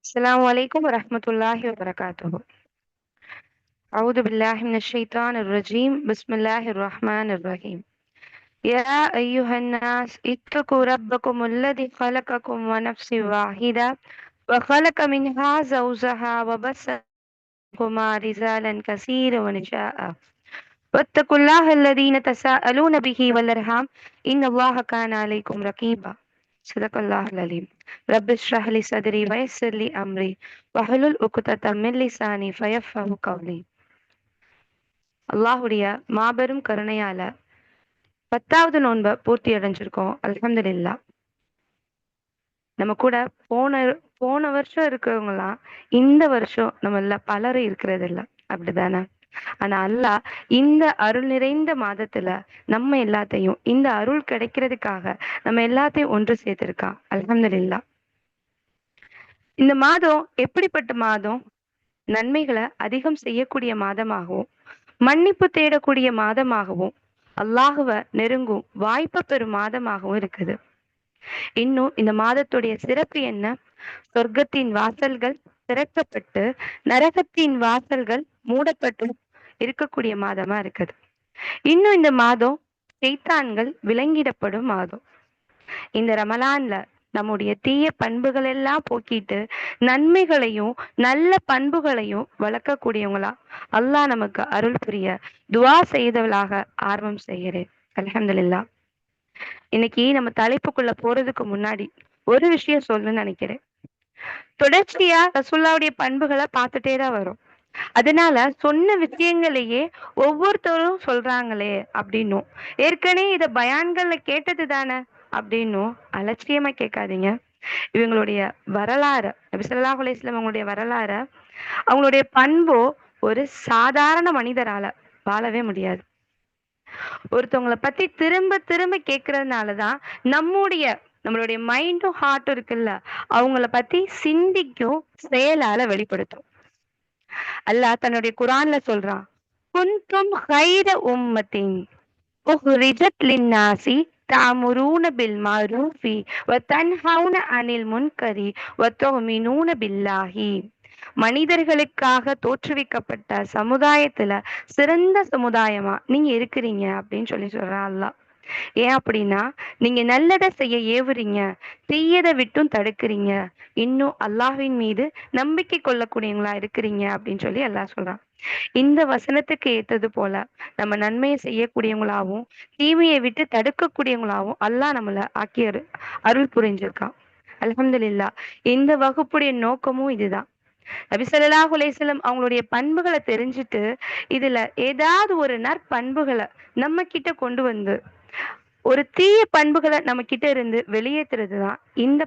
السلام عليكم ورحمة الله وبركاته. أعوذ بالله من الشيطان الرجيم. بسم الله الرحمن الرحيم. يا أيها الناس اتقوا ربكم الذي خلقكم ونفس واحدة وخلق منها زوجها وبث منهما رجالا كثيرا ونساء واتقوا الله الذين تساءلون به والأرحام إن الله كان عليكم رقيبا. صدق الله العليم. رب اشرح لي صدري ويسر لي أمري واحلل عقدة من لساني فيفقهوا قولي. அல்லாஹுடைய மாபெரும் கருணையால 10வது நோன்பை பூர்த்தி அடைஞ்சிருக்கோம். அல்ஹம்துலில்லாஹ். நம்ம கூட போன போன வருஷம் இருக்கிறவங்கலாம் இந்த வருஷம் நம்மள பலரும் இருக்கிறது இல்ல, அப்படிதானே? ஆனா அல்லாஹ் இந்த அருள் நிறைந்த மாதத்துல நம்ம எல்லாத்தையும் இந்த அருள் கிடைக்கிறதுக்காக நம்ம எல்லாத்தையும் ஒன்று சேர்த்திருக்கான். அல்ஹம்துலில்லாஹ். இந்த மாதம் எப்படிப்பட்ட மாதம்? நன்மைகளை அதிகம் செய்யக்கூடிய மாதமாகவும் மன்னிப்பு தேடக்கூடிய மாதமாகவும் அல்லாஹுவ நெருங்கும் வாய்ப்பு பெறும் மாதமாகவும் இருக்குது. இன்னும் இந்த மாதத்துடைய சிறப்பு என்ன? சொர்க்கத்தின் வாசல்கள் திறக்கப்பட்டு நரகத்தின் வாசல்கள் மூடப்பட்டு இருக்கக்கூடிய மாதமா இருக்குது. இன்னும் இந்த மாதம் சைத்தான்கள் விலங்கிடப்படும் மாதம். இந்த ரமலான்ல நம்முடைய தீய பண்புகள் எல்லாம் போக்கிட்டு நன்மைகளையும் நல்ல பண்புகளையும் வளர்க்கக்கூடியவங்களா அல்லாஹ் நமக்கு அருள் புரிய துவா செய்தவளாக ஆர்வம் செய்கிறேன். அல்ஹம்துலில்லாஹ். இன்னைக்கு நம்ம தலைப்புக்குள்ள போறதுக்கு முன்னாடி ஒரு விஷயம் சொல்லணும்னு நினைக்கிறேன். தொடர்ச்சியா ரசூலுல்லாவுடைய பண்புகளை பார்த்துட்டே தான் வரும். அதனால சொன்ன விஷயங்களையே ஒவ்வொருத்தரும் சொல்றாங்களே அப்படின்னும், ஏற்கனவே இத பயான்கள்ல கேட்டது தானே அப்படின்னும் அலட்சியமா கேட்காதீங்க. இவங்களுடைய வரலாறு, நபி ஸல்லல்லாஹு அலைஹி வஸல்லம் அவங்களுடைய வரலாற, அவங்களுடைய பண்போ ஒரு சாதாரண மனிதரால வாழவே முடியாது. ஒருத்தவங்கள பத்தி திரும்ப திரும்ப கேட்கறதுனாலதான் நம்மளுடைய மைண்டும் ஹார்ட்டும் இருக்குல்ல, அவங்கள பத்தி சிந்திக்கும், செயலால வெளிப்படுத்தும். அல்லாஹ் தன்னுடைய குர்ஆன்ல சொல்றான், குன்தும் கைர உம்மத்தின் உஹ்ரிஜத் லின்னாசி தஅமுரூன பில் மஅரூஃபி வ தன்ஹவுன அனில் முன்கரி வ துமினூன பில்லாஹி. மனிதர்களுக்காக தோற்றுவிக்கப்பட்ட சமுதாயத்துல சிறந்த சமுதாயமா நீங்க இருக்கிறீங்க அப்படின்னு சொல்றான் அல்லாஹ். ஏன் அப்படின்னா, நீங்க நல்லதை செய்ய ஏவுறீங்க, தீயதை விட்டும் தடுக்கிறீங்க, இன்னும் அல்லாஹ்வின் மீது நம்பிக்கை கொள்ளக்கூடியவங்களா இருக்கிறீங்க அப்படின்னு சொல்லி அல்லாஹ் சொல்றான். இந்த வசனத்துக்கு ஏத்தது போல நம்ம நன்மையை செய்யக்கூடியவங்களாவும் தீமையை விட்டு தடுக்கக்கூடியவங்களாவும் அல்லாஹ் நம்மள ஆக்கி அருள் புரிஞ்சிருக்கான். அல்ஹம்துலில்லாஹ். இந்த வகுப்புடைய நோக்கமும் இதுதான். நபி ஸல்லல்லாஹு அலைஹி வஸல்லம் அவங்களுடைய பண்புகளை தெரிஞ்சுட்டு இதுல ஏதாவது ஒரு நற்பண்புகளை நம்ம கிட்ட கொண்டு வந்து ஒரு தீய பண்புகளை நம்ம கிட்ட இருந்து வெளியேற்றுறதுதான் இந்த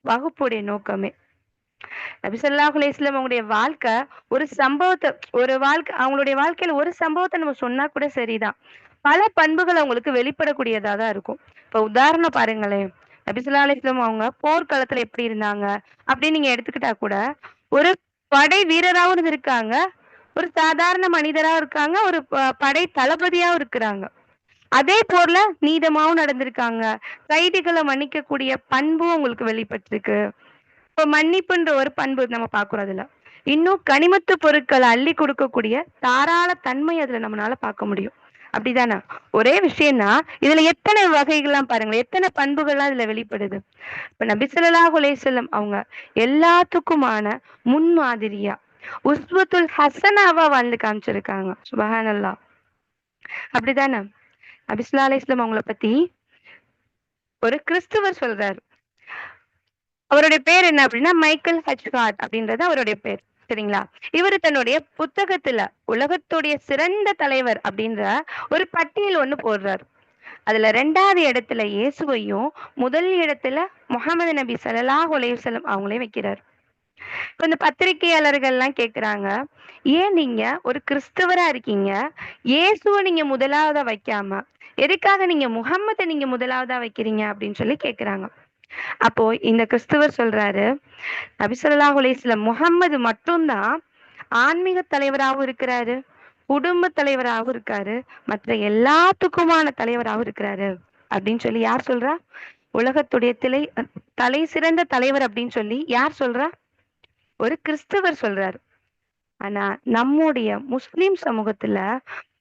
வகுப்புடைய நோக்கமே. நபி ஸல்லல்லாஹு அலைஹி வஸல்லம் அவங்களுடைய வாழ்க்கை ஒரு சம்பவத்தை அவங்களுடைய வாழ்க்கையில ஒரு சம்பவத்தை நம்ம சொன்னா கூட சரிதான். பல பண்புகள் அவங்களுக்கு வெளிப்படக்கூடியதா தான் இருக்கும். இப்ப உதாரணம் பாருங்களேன். நபி ஸல்லல்லாஹு அலைஹி வஸல்லம் அவங்க போர்க்களத்துல எப்படி இருந்தாங்க அப்படின்னு நீங்க எடுத்துக்கிட்டா கூட, ஒரு படை வீரராவும் இருந்திருக்காங்க, ஒரு சாதாரண மனிதராவும் இருக்காங்க, ஒரு படை தளபதியாவும் இருக்கிறாங்க. அதே போர்ல நீதமாவும் நடந்திருக்காங்க. கைதிகளை மன்னிக்கக்கூடிய பண்பும் உங்களுக்கு வெளிப்பட்டிருக்கு. இப்ப மன்னிப்புன்ற ஒரு பண்பு நம்ம பார்க்கிறோம் அதுல. இன்னும் கனிமத்து பொருட்களை அள்ளி கொடுக்கக்கூடிய தாராள தன்மை அதுல நம்மளால பார்க்க முடியும். அப்படிதானே? ஒரே விஷயம்தான், இதுல எத்தனை வகைகள்லாம் பாருங்களேன், எத்தனை பண்புகள்லாம் இதுல வெளிப்படுது. இப்ப நபி ஸல்லல்லாஹு அலைஹி வஸல்லம் அவங்க எல்லாத்துக்குமான முன்மாதிரியா உஸ்வத்துல் ஹசனாவா வாழ்ந்து காமிச்சிருக்காங்க. சுபஹானல்லாஹ். அப்படிதானே? நபி ஸல்லல்லாஹு அலைஹி வஸல்லம் அவங்கள பத்தி ஒரு கிறிஸ்துவர் சொல்றாரு. அவருடைய பேர் என்ன அப்படின்னா மைக்கேல் ஹட்ச்கார்ட் அப்படின்றது அவருடைய பேர். சரிங்களா? இவரு தன்னுடைய புத்தகத்துல உலகத்துடைய சிறந்த தலைவர் அப்படின்ற ஒரு பட்டியல் ஒண்ணு போடுறாரு. அதுல 2வது இடத்துல இயேசுவையும், முதல் இடத்துல முஹம்மது நபி ஸல்லல்லாஹு அலைஹி வஸல்லம் அவங்களையும் வைக்கிறார். இப்ப இந்த பத்திரிகையாளர்கள்லாம் கேக்குறாங்க, ஏன் நீங்க ஒரு கிறிஸ்தவரா இருக்கீங்க, இயேசுவை நீங்க முதலாவதா வைக்காம எதுக்காக நீங்க முஹம்மதை நீங்க முதலாவதா வைக்கிறீங்க அப்படின்னு சொல்லி கேக்குறாங்க. அப்போ இந்த கிறிஸ்துவர் சொல்றாரு, நபி ஸல்லல்லாஹு அலைஹி வஸல்லம் முஹம்மது மட்டும்தான் ஆன்மீக தலைவராகவும் இருக்கிறாரு, குடும்ப தலைவராகவும் இருக்காரு, மற்ற எல்லாத்துக்குமான தலைவராகவும் இருக்கிறாரு அப்படின்னு சொல்லி யார் சொல்றா? உலகத்துடைய தலை சிறந்த தலைவர் அப்படின்னு சொல்லி யார் சொல்றா? ஒரு கிறிஸ்தவர் சொல்றாரு. ஆனா நம்முடைய முஸ்லிம் சமூகத்துல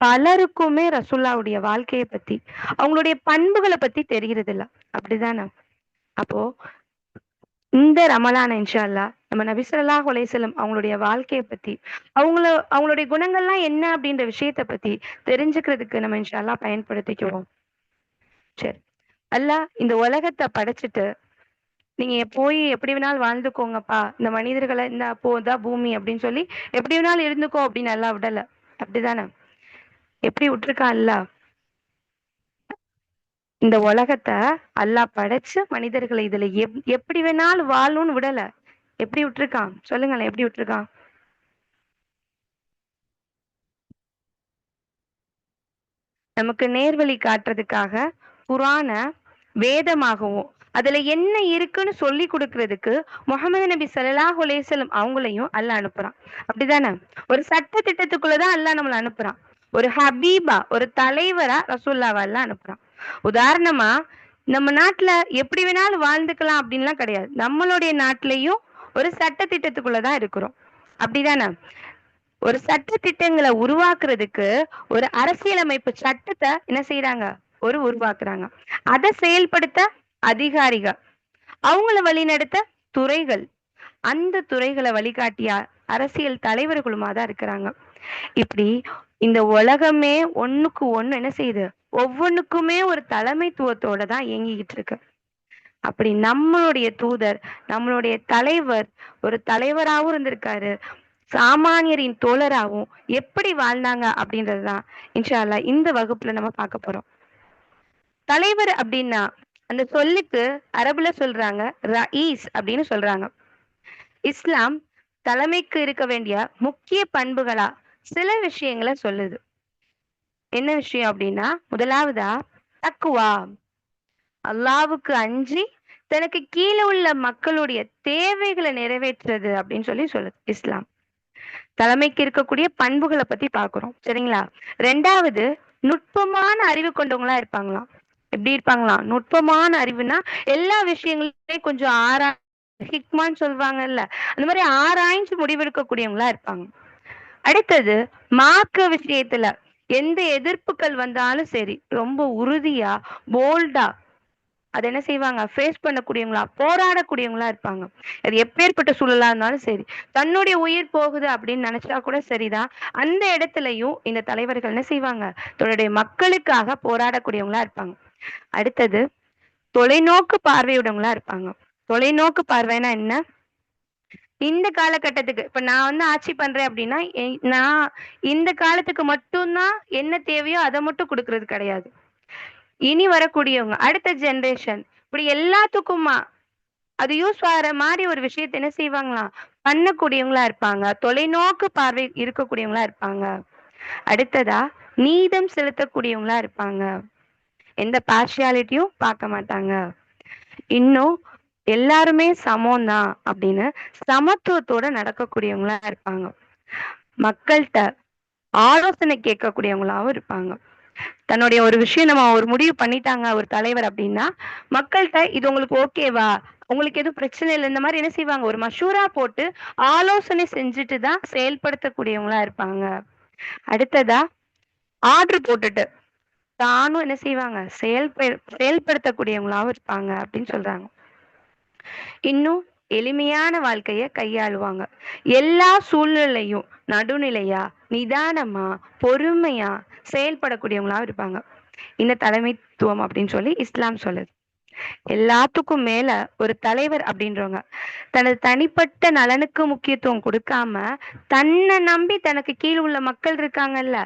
பலருக்குமே ரசூலுல்லாவுடைய வாழ்க்கைய பத்தி, அவங்களுடைய பண்புகள பத்தி தெரிகிறது இல்ல. அப்படிதானே? அப்போ இந்த ரமலான் இன்ஷா அல்லாஹ் நம்ம நபி ஸல்லல்லாஹு அலைஹி வஸல்லம் அவங்களுடைய வாழ்க்கைய பத்தி, அவங்கள அவங்களுடைய குணங்கள்லாம் என்ன அப்படின்ற விஷயத்த பத்தி தெரிஞ்சுக்கிறதுக்கு நம்ம இன்ஷா அல்லாஹ் பயன்படுத்திக்குவோம். சரி. அல்லாஹ் இந்த உலகத்த படைச்சுட்டு, நீங்க போய் எப்படி வேணாலும் வாழ்ந்துக்கோங்கப்பா. இந்த மனிதர்கள இந்த அப்போ இதான் பூமி அப்படின்னு சொல்லி, எப்படி வேணாலும் இருந்துக்கோ அப்படின்னு அல்லாஹ் விடல. அப்படிதானே? எப்படி விட்டுருக்கான் அல்லாஹ்? இந்த உலகத்த அல்லாஹ் படைச்சு மனிதர்களை இதுல எப்படி வேணாலும் வாழணும்னு விடல. எப்படி விட்டுருக்கான்? சொல்லுங்களேன் எப்படி விட்டுருக்கான்? நமக்கு நேர்வழி காட்டுறதுக்காக குரான வேதமாகவும் அதுல என்ன இருக்குன்னு சொல்லி கொடுக்கறதுக்கு முகமது நபி ஸல்லல்லாஹு அலைஹி வஸல்லம் அவங்களையும் அல்லாஹ் அனுப்புறான். அப்படிதானே? ஒரு சட்ட திட்டத்துக்குள்ளதான் அல்லாஹ் நம்மள அனுப்புறான். ஒரு ஹபீபா ஒரு தலைவரா ரசூல்லாவா அல்லாஹ் அனுப்புறான். உதாரணமா நம்ம நாட்டுல எப்படி வேணாலும் வாழ்ந்துக்கலாம் அப்படின்லாம் கிடையாது. நம்மளுடைய நாட்டிலையும் ஒரு சட்ட திட்டத்துக்குள்ளதான் இருக்கிறோம். அப்படிதானே? ஒரு சட்ட திட்டங்களை உருவாக்குறதுக்கு ஒரு அரசியலமைப்பு சட்டத்தை என்ன செய்யறாங்க? உருவாக்குறாங்க. அதை செயல்படுத்த அதிகாரிகள், அவங்கள வழிநடத்த துறைகள், அந்த துறைகளை வழிகாட்டியா அரசியல் தலைவர்களுமா தான் இருக்கிறாங்க. இப்படி இந்த உலகமே ஒண்ணுக்கு ஒண்ணு என்ன செய்யுது? ஒவ்வொன்னுக்குமே ஒரு தலைமைத்துவத்தோட தான் இயங்கிக்கிட்டு இருக்கு. அப்படி நம்மளுடைய தூதர், நம்மளுடைய தலைவர் ஒரு தலைவராகவும் இருந்திருக்காரு. சாமானியரின் தோழராவும் எப்படி வாழ்ந்தாங்க அப்படின்றதுதான் இன்ஷா அல்லாஹ் இந்த வகுப்புல நம்ம பார்க்க போறோம். தலைவர் அப்படின்னா அந்த சொல்லுக்கு அரபுல சொல்றாங்க ரயீஸ் அப்படின்னு சொல்றாங்க. இஸ்லாம் தலைமைக்கு இருக்க வேண்டிய முக்கிய பண்புகளா சில விஷயங்களை சொல்லுது. என்ன விஷயம் அப்படின்னா, முதலாவதா தக்குவா, அல்லாஹ்வுக்கு அஞ்சி தனக்கு கீழே உள்ள மக்களுடைய தேவைகளை நிறைவேற்றுறது அப்படின்னு சொல்லி சொல்லுது இஸ்லாம். தலைமைக்கு இருக்கக்கூடிய பண்புகளை பத்தி பார்க்கிறோம். சரிங்களா? 2வது நுட்பமான அறிவு கொண்டவங்களா இருப்பாங்களாம். எப்படி இருப்பாங்களாம்? நுட்பமான அறிவுனா எல்லா விஷயங்களையும் கொஞ்சம் ஹிக்மான்னு சொல்லுவாங்கல்ல. அந்த மாதிரி ஆராய்ஞ்சு முடிவெடுக்கக்கூடியவங்களா இருப்பாங்க. அடுத்தது மார்க்க விஷயத்துல எந்த எதிர்ப்புகள் வந்தாலும் சரி, ரொம்ப உறுதியா, போல்டா அத என்ன செய்வாங்க? ஃபேஸ் பண்ணக்கூடியவங்களா, போராடக்கூடியவங்களா இருப்பாங்க. அது எப்பேர்ப்பட்ட சூழலா இருந்தாலும் சரி. தன்னுடைய உயிர் போகுது அப்படின்னு நெனச்சா கூட சரிதான். அந்த இடத்துலயும் இந்த தலைவர்கள் என்ன செய்வாங்க? தன்னுடைய மக்களுக்காக போராடக்கூடியவங்களா இருப்பாங்க. அடுத்தது தொலைநோக்கு பார்வையுடையவங்களா இருப்பாங்க. தொலைநோக்கு பார்வைன்னா என்ன? இந்த காலகட்டத்துக்கு இப்ப நான் வந்து ஆட்சி பண்றேன் அப்படின்னா, நான் இந்த காலத்துக்கு மட்டும் தான் என்ன தேவையோ அத மட்டும் குடுக்குறது கிடையாது. இனி வரக்கூடியவங்க, அடுத்த ஜெனரேஷன் இப்படி எல்லாத்துக்குமா அது யூஸ் ஆகுற மாரி ஒரு விஷயத்த என்ன செய்வாங்களாம்? பண்ணக்கூடியவங்களா இருப்பாங்க. தொலைநோக்கு பார்வை இருக்கக்கூடியவங்களா இருப்பாங்க. அடுத்ததா, நீதம் செலுத்தக்கூடியவங்களா இருப்பாங்க. எந்த பார்ஷியாலிட்டியும் பார்க்க மாட்டாங்க. இன்னும் எல்லாருமே சமம் தான் அப்படின்னு சமத்துவத்தோட நடக்கக்கூடியவங்களா இருப்பாங்க. மக்கள்ட்ட ஆலோசனை கேட்கக்கூடியவங்களாவும் இருப்பாங்க. தன்னுடைய ஒரு விஷயம் நம்ம ஒரு முடிவு பண்ணிட்டாங்க ஒரு தலைவர் அப்படின்னா, மக்கள்ட்ட இது உங்களுக்கு ஓகேவா? உங்களுக்கு எதுவும் பிரச்சனை இல்ல. இந்த மாரி என்ன செய்வாங்க? ஒரு மஷூரா போட்டு ஆலோசனை செஞ்சுட்டு தான் செயல்படுத்தக்கூடியவங்களா இருப்பாங்க. அடுத்ததா ஆர்டர் போட்டுட்டு, தானும் என்ன செய்வாங்க? செயல்படுத்தக்கூடியவங்களாவும் இருப்பாங்க அப்படின்னு சொல்றாங்க. இன்னும் எளிமையான வாழ்க்கைய கையாளுவாங்க. எல்லா சூழ்நிலையும் நடுநிலையா, நிதானமா, பொறுமையா செயல்படக்கூடியவங்களாவும் இருப்பாங்க. இந்த தலைமைத்துவம் அப்படின்னு சொல்லி இஸ்லாம் சொல்லுது. எல்லாத்துக்கும் மேல ஒரு தலைவர் அப்படின்றவங்க தனது தனிப்பட்ட நலனுக்கு முக்கியத்துவம் கொடுக்காம தன்னை நம்பி தனக்கு கீழ் உள்ள மக்கள் இருக்காங்கல்ல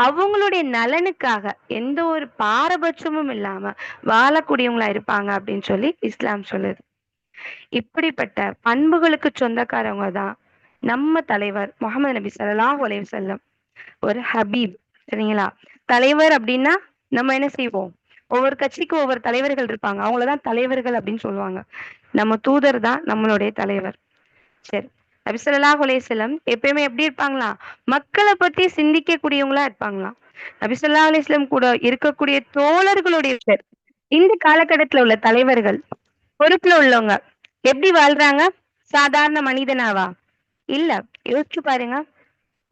அவங்களுடைய நலனுக்காக எந்த ஒரு பாரபட்சமும் இல்லாம வாழக்கூடியவங்களா இருப்பாங்க அப்படின்னு சொல்லி இஸ்லாம் சொல்லுது. இப்படிப்பட்ட பண்புகளுக்கு சொந்தக்காரவங்க தான் நம்ம தலைவர் முகமது நபி ஸல்லல்லாஹு அலைஹி வஸல்லம். ஒரு ஹபீப். சரிங்களா? தலைவர் அப்படின்னா நம்ம என்ன செய்வோம்? ஒவ்வொரு கட்சிக்கும் ஒவ்வொரு தலைவர்கள் இருப்பாங்க. அவங்களதான் தலைவர்கள் அப்படின்னு சொல்லுவாங்க. நம்ம தூதர் தான் நம்மளுடைய தலைவர். சரி. நபி ஸல்லல்லாஹு அலைஹி வஸல்லம் எப்பயுமே எப்படி இருப்பாங்களாம்? மக்கள பத்தி சிந்திக்கக்கூடியவங்களா இருப்பாங்களாம். நபி ஸல்லல்லாஹு அலைஹி வஸல்லம் கூட இருக்கக்கூடிய தோழர்களுடைய இந்த காலகட்டத்துல உள்ள தலைவர்கள், பொறுப்புல உள்ளவங்க எப்படி வாழ்றாங்க? சாதாரண மனிதனாவா? இல்ல. யோசிச்சு பாருங்க.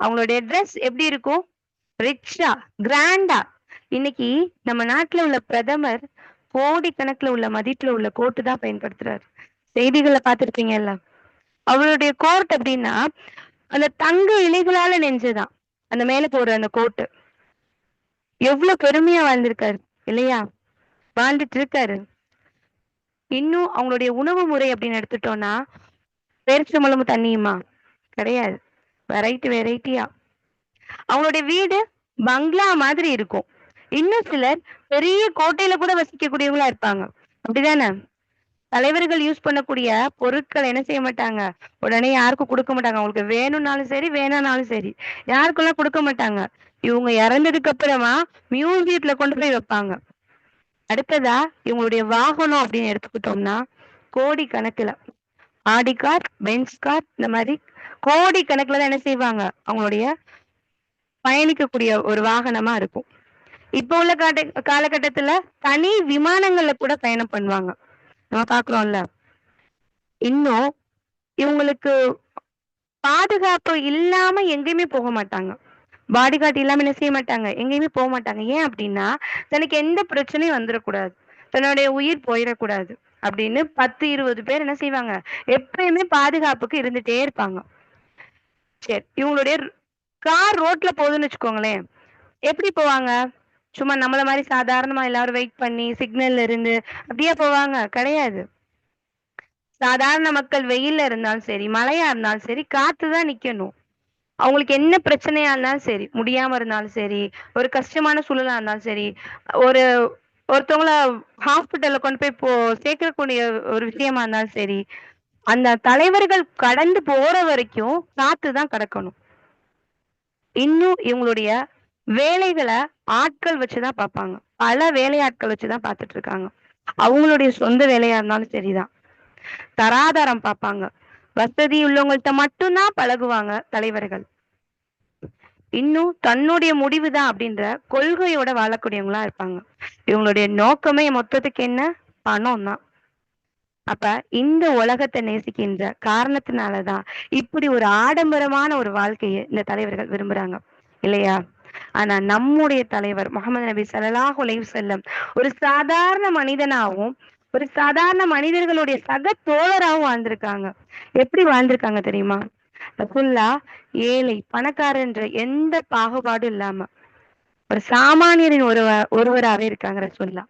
அவங்களுடைய ட்ரெஸ் எப்படி இருக்கும்? ரிச்சா, கிராண்டா. இன்னைக்கு நம்ம நாட்டுல உள்ள பிரதமர் கோடிக்கணக்குல உள்ள மதிப்புல உள்ள கோட்டு தான் பயன்படுத்துறாரு. செய்திகள்ல பார்த்திருப்பீங்கல்ல. அவருடைய கோட் அப்படின்னா, அந்த தங்க இழைகளால நெஞ்சதுதான். அந்த மேல போடுற அந்த கோட்டு. எவ்ளோ பெருமையா வாழ்ந்திருக்காரு இல்லையா? வாழ்ந்துட்டு இருக்காரு. இன்னும் அவங்களுடைய உணவு முறை அப்படின்னு எடுத்துட்டோம்னா, பேரிச்சம்பழமும் தண்ணியுமா? கிடையாது. வெரைட்டி வெரைட்டியா. அவங்களுடைய வீடு பங்களா மாதிரி இருக்கும். இன்னும் சிலர் பெரிய கோட்டையில கூட வசிக்கக்கூடியவங்களா இருப்பாங்க. அப்படிதானே? தலைவர்கள் யூஸ் பண்ணக்கூடிய பொருட்கள என்ன செய்ய மாட்டாங்க, உடனே யாருக்கும் குடுக்க மாட்டாங்க. அவங்களுக்கு வேணும்னாலும் சரி, வேணாம்னாலும் சரி. யாருக்கெல்லாம் குடுக்க மாட்டாங்க. இவங்க இறந்ததுக்கு அப்புறமா மியூசியத்துல கொண்டு போய் வைப்பாங்க. அடுத்ததா இவங்களுடைய வாகனம் அப்படின்னு எடுத்துக்கிட்டோம்னா, கோடிக்கணக்குல ஆடி கார், பென்ஸ் கார் இந்த மாரி கோடிக்கணக்குல தான் என்ன செய்வாங்க, அவங்களுடைய பயணிக்கக்கூடிய ஒரு வாகனமா இருக்கும். இப்போ உள்ள காலகட்டத்துல தனி விமானங்கள்ல கூட பயணம் பண்ணுவாங்க. நம்ம பார்க்குறோம்ல. இன்னும் இவங்களுக்கு பாதுகாப்பு இல்லாம எங்கேயுமே போக மாட்டாங்க. பாடிகார்ட் இல்லாம என்ன செய்ய மாட்டாங்க, எங்கேயுமே மாட்டாங்க. ஏன் அப்டின்னா, தனக்கு எந்த பிரச்சனையும் வந்துறக்கூடாது. தன்னுடைய உயிர் போயிறக்கூடாது. அப்படின்னு 10, 20 பேர் என்ன செய்வாங்க, எப்பயுமே பாதுகாப்புக்கு இருந்துட்டே இருப்பாங்க. சரி, இவங்களுடைய கார் ரோட்ல போகுதுன்னு வச்சுக்கோங்களேன். எப்படி போவாங்க? சும்மா நம்மள மாரி சாதாரணமா எல்லாரும் வெயிட் பண்ணி, சிக்னல்ல இருந்து அப்படியா போவாங்க? கிடையாது. சாதாரண மக்கள் வெயில்ல இருந்தாலும் சரி, மழையா இருந்தாலும் சரி, காத்து தான் நிக்கணும். அவங்களுக்கு என்ன பிரச்சனையா இருந்தாலும் சரி, முடியாம இருந்தாலும் சரி, ஒரு கஷ்டமான சூழலா இருந்தாலும் சரி, ஒரு ஒருத்தவங்கள ஹாஸ்பிட்டல்ல கொண்டு போய் சேர்க்கக்கூடிய ஒரு விஷயமா இருந்தாலும் சரி, அந்த தலைவர்கள் கடந்து போற வரைக்கும் காத்து தான் கடக்கணும். இன்னும் இவங்களுடைய வேலைகள ஆட்கள் வச்சு தான் பார்ப்பாங்க. பல வேலையாட்கள் வச்சு தான் பார்த்துட்டு இருக்காங்க. அவங்களுடைய சொந்த வேலையா இருந்தாலும் சரிதான். தராதரம் பார்ப்பாங்க. வசதி உள்ளவங்கள்ட்ட மட்டும் தான் பழகுவாங்க தலைவர்கள். இன்னும் தன்னுடைய முடிவுதான் அப்படின்ற கொள்கையோட வாழக்கூடியவங்களா இருப்பாங்க. இவங்களுடைய நோக்கமே மொத்தத்துக்கு என்ன? பணம் தான். அப்ப இந்த உலகத்தை நேசிக்கின்ற காரணத்தினாலதான் இப்படி ஒரு ஆடம்பரமான ஒரு வாழ்க்கையை இந்த தலைவர்கள் விரும்புறாங்க இல்லையா? ஆனா நம்முடைய தலைவர் முகமது நபி ஸல்லல்லாஹு அலைஹி வஸல்லம் ஒரு சாதாரண மனிதனாவும், ஒரு சாதாரண மனிதர்களுடைய சக தோழராவும் வாழ்ந்திருக்காங்க. எப்படி வாழ்ந்திருக்காங்க தெரியுமா? ரசூலுல்லாஹ் ஏழை, பணக்காரன்ற எந்த பாகுபாடும் இல்லாம ஒரு சாமானியரின் ஒருவராவே இருக்காங்க ரசூலுல்லாஹ்.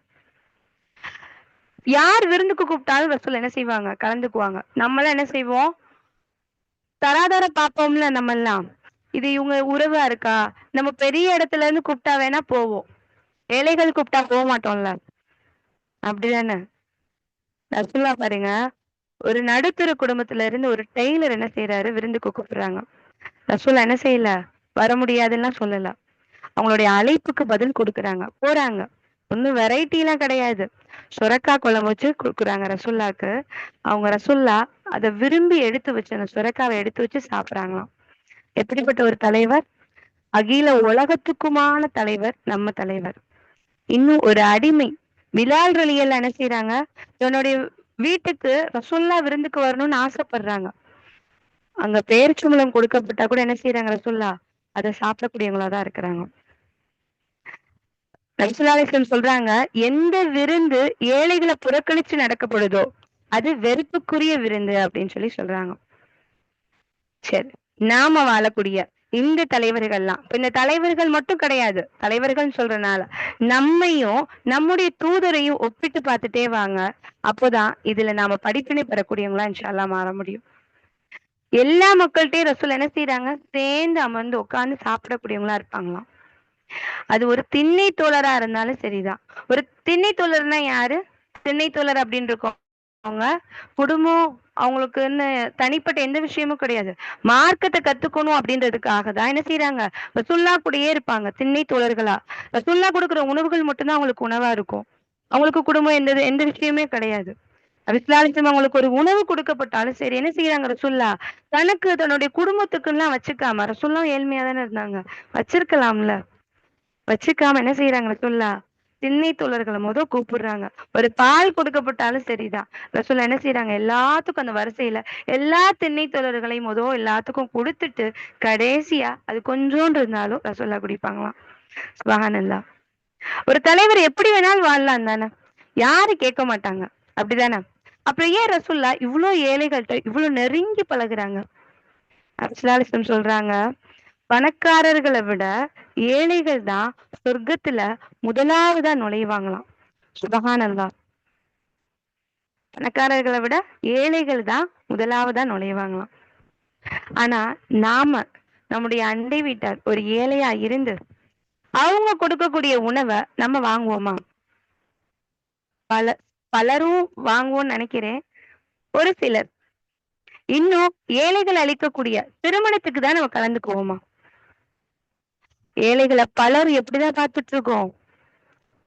யார் விருந்துக்கு கூப்பிட்டாலும் ரசூல் என்ன செய்வாங்க? கலந்துக்குவாங்க. நம்மலாம் என்ன செய்வோம்? தராதர பார்ப்போம்ல நம்மல்லாம். இது இவங்க உறவா இருக்கா? நம்ம பெரிய இடத்துல இருந்து கூப்பிட்டா வேணா போவோம். ஏழைகள் கூப்பிட்டா மாட்டோம்ல. அப்படிதானே? ரசூலுல்லாஹ் பாருங்க, ஒரு நடுத்தர குடும்பத்துல இருந்து ஒரு டெய்லர் என்ன செய்றாரு? விருந்துக்கு கூப்பிடுறாங்க. ரசூலுல்லாஹ் என்ன செய்யல? வர முடியாதுன்னுலாம் சொல்லல. அவங்களுடைய அழைப்புக்கு பதில் குடுக்குறாங்க. போறாங்க. ஒண்ணும் வெரைட்டிலாம் கிடையாது. சொரக்கா குழம்பு வச்சு குடுக்குறாங்க ரசூலுல்லாஹ்க்கு. அவங்க ரசூலுல்லாஹ் அத விரும்பி எடுத்து வச்சு அந்த சொரக்காவ எடுத்து வச்சு சாப்பிடுறாங்களாம். எப்படிப்பட்ட ஒரு தலைவர்? அகில உலகத்துக்குமான தலைவர் நம்ம தலைவர். இன்னும் ஒரு அடிமை பிலால் ரலியல்லாஹு என்ன செய்றாங்க? தன்னுடைய வீட்டுக்கு ரசூலுல்லாஹ் விருந்துக்கு வரணும்னு ஆசைப்படுறாங்க. அங்க பேரிச்சம்பழம் கொடுக்கப்பட்டா கூட என்ன செய்றாங்க ரசூலுல்லாஹ்? அத சாப்பிடக்கூடியவங்களா தான் இருக்கிறாங்க. நபி ஸல்லல்லாஹு அலைஹி வஸல்லம் சொல்றாங்க, எந்த விருந்து ஏழைகள புறக்கணிச்சு நடக்கப்படுதோ, அது வெறுப்புக்குரிய விருந்து அப்படின்னு சொல்றாங்க. சரி. நாம வாழக்கூடிய இந்த தலைவர்கள்லாம் இப்ப இந்த தலைவர்கள் மட்டும் கிடையாது. தலைவர்கள்ன்னு சொல்றனால, நம்மையும், நம்முடைய தூதரையும் ஒப்பிட்டு பார்த்துட்டே வாங்க. அப்போதான் இதுல நாம படிப்பினை பெறக்கூடியவங்களா இன்ஷா அல்லாஹ் மாற முடியும். எல்லா மக்கள்ட்டயும் ரசூல் என்ன செய்றாங்க? சேர்ந்து அமர்ந்து உட்கார்ந்து சாப்பிடக்கூடியவங்களா இருப்பாங்களாம். அது ஒரு திண்ணை தோழரா இருந்தாலும் சரிதான். ஒரு திண்ணை தோழர்னா யாரு? திண்ணை தோழர் அப்படின்னு இருக்கவங்க, குடும்பம் அவங்களுக்குன்னு தனிப்பட்ட எந்த விஷயமும் கிடையாது. மார்க்கத்த கத்துக்கணும் அப்படின்றதுக்காக தான் என்ன செய்றாங்க? ரசூலுல்லாஹ் கூடயே இருப்பாங்க. திண்ணை தோழர்களா. ரசூலுல்லாஹ் குடுக்குற உணவுகள் மட்டும் தான் அவங்களுக்கு உணவா இருக்கும். அவங்களுக்கு குடும்பம் எந்த விஷயமே கிடையாது. நபி ஸல்லல்லாஹு அலைஹி வஸல்லம் அவங்களுக்கு ஒரு உணவு கொடுக்கப்பட்டாலும் சரி, என்ன செய்றாங்க ரசூலுல்லாஹ்? தனக்கு தன்னுடைய குடும்பத்துக்குன்னுலாம் வச்சுக்காம, ரசூலுல்லாஹ் ஏழ்மையா தானே இருந்தாங்க. வச்சிருக்கலாம்ல. வச்சுக்காம என்ன செய்றாங்க ரசூலுல்லாஹ்? திண்ணை தோழர்களை கூப்பிடுறாங்க. ஒரு பால் கொடுக்கப்பட்டாலும் சரிதான். ரசூல் என்ன செய்யறாங்க, எல்லாத்துக்கும் அந்த வரிசையில எல்லா திண்ணை தோழர்களையும் எல்லாத்துக்கும் கொடுத்துட்டு கடைசியா அது கொஞ்சோண்டு இருந்தாலும் ரசூல்லா குடிப்பாங்களாம். சுபஹானல்லாஹ். ஒரு தலைவர் எப்படி வேணாலும் வாழலாம் தானே, யாரும் கேட்க மாட்டாங்க, அப்படிதானே? அப்புறம் ஏன் ரசூல்லா இவ்ளோ ஏழைகள்கிட்ட இவ்வளவு நெருங்கி பழகுறாங்க? அப்சலாலிஸ்லம் சொல்றாங்க, பணக்காரர்களை விட ஏழைகள் தான் சொர்க்கத்துல முதலாவதா நுழைவாங்களாம். சுபஹானல்லாஹ். பணக்காரர்களை விட ஏழைகள் தான் முதலாவதா நுழைவாங்களாம். ஆனா நாம நம்முடைய அண்டை வீட்டார் ஒரு ஏழையா இருந்து அவங்க கொடுக்கக்கூடிய உணவை நம்ம வாங்குவோமா? பல பலரும் வாங்குவோம்னு நினைக்கிறேன். ஒரு சிலர் இன்னும் ஏழைகள் அளிக்கக்கூடிய திருமணத்துக்கு தான் நம்ம கலந்துக்குவோமா? ஏழைகளை பலர் எப்படிதான் பார்த்துட்டு இருக்கோம்?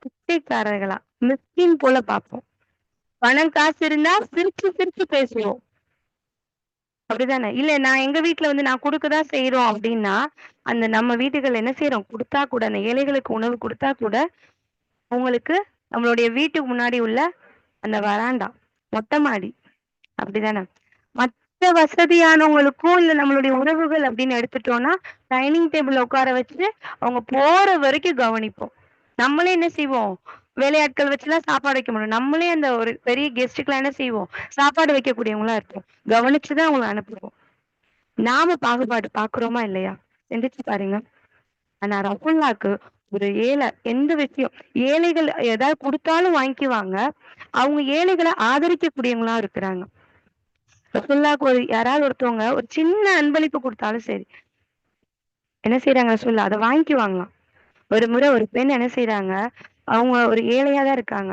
பிச்சைக்காரர்களா, மிஸ்கின் போல பார்ப்போம். பணம் காசு இருந்தா சிரிச்சு சிரிச்சு பேசுவோம், அப்படிதானே? இல்ல நான் எங்க வீட்டுல நான் கொடுக்கதான் செய்யறோம் அப்படின்னா, அந்த நம்ம வீட்டுகள் என்ன செய்யறோம், கொடுத்தா கூட அந்த ஏழைகளுக்கு உணவு கொடுத்தா கூட உங்களுக்கு நம்மளுடைய வீட்டுக்கு முன்னாடி உள்ள அந்த வராண்டா, மொட்டை மாடி, அப்படிதானே? மற்ற வசதியானவங்களுக்கும் இல்ல நம்மளுடைய உறவுகள் அப்படின்னு எடுத்துட்டோம்னா டைனிங் டேபிள்ல உட்கார வச்சு அவங்க போற வரைக்கும் கவனிப்போம். நம்மளே என்ன செய்வோம், வேலையாட்கள் வச்சுலாம் சாப்பாடு வைக்க முடியும். நம்மளே அந்த ஒரு பெரிய கெஸ்ட்டுக்கெல்லாம் என்ன செய்வோம், சாப்பாடு வைக்கக்கூடியவங்களா இருப்போம். கவனிச்சுதான் அவங்களை அனுப்புவோம். நாம பாகுபாடு பாக்குறோமா இல்லையா? சிந்திச்சு பாருங்க. ஆனா ரசூலுல்லாஹ்க்கு ஒரு ஏழை எந்த விஷயம், ஏழைகள் ஏதாவது கொடுத்தாலும் வாங்கிக்குவாங்க. அவங்க ஏழைகளை ஆதரிக்கக்கூடியவங்களா இருக்கிறாங்க. ரசூலுல்லாஹ்க்கு யாராவது ஒருத்தவங்க ஒரு சின்ன அன்பளிப்பு கொடுத்தாலும் சரி, என்ன செய்யறாங்க ரசூலுல்லாஹ், அதை வாங்கிக்குவாங்களாம். ஒரு முறை ஒரு பெண் என்ன செய்யறாங்க, அவங்க ஒரு ஏழையா தான் இருக்காங்க.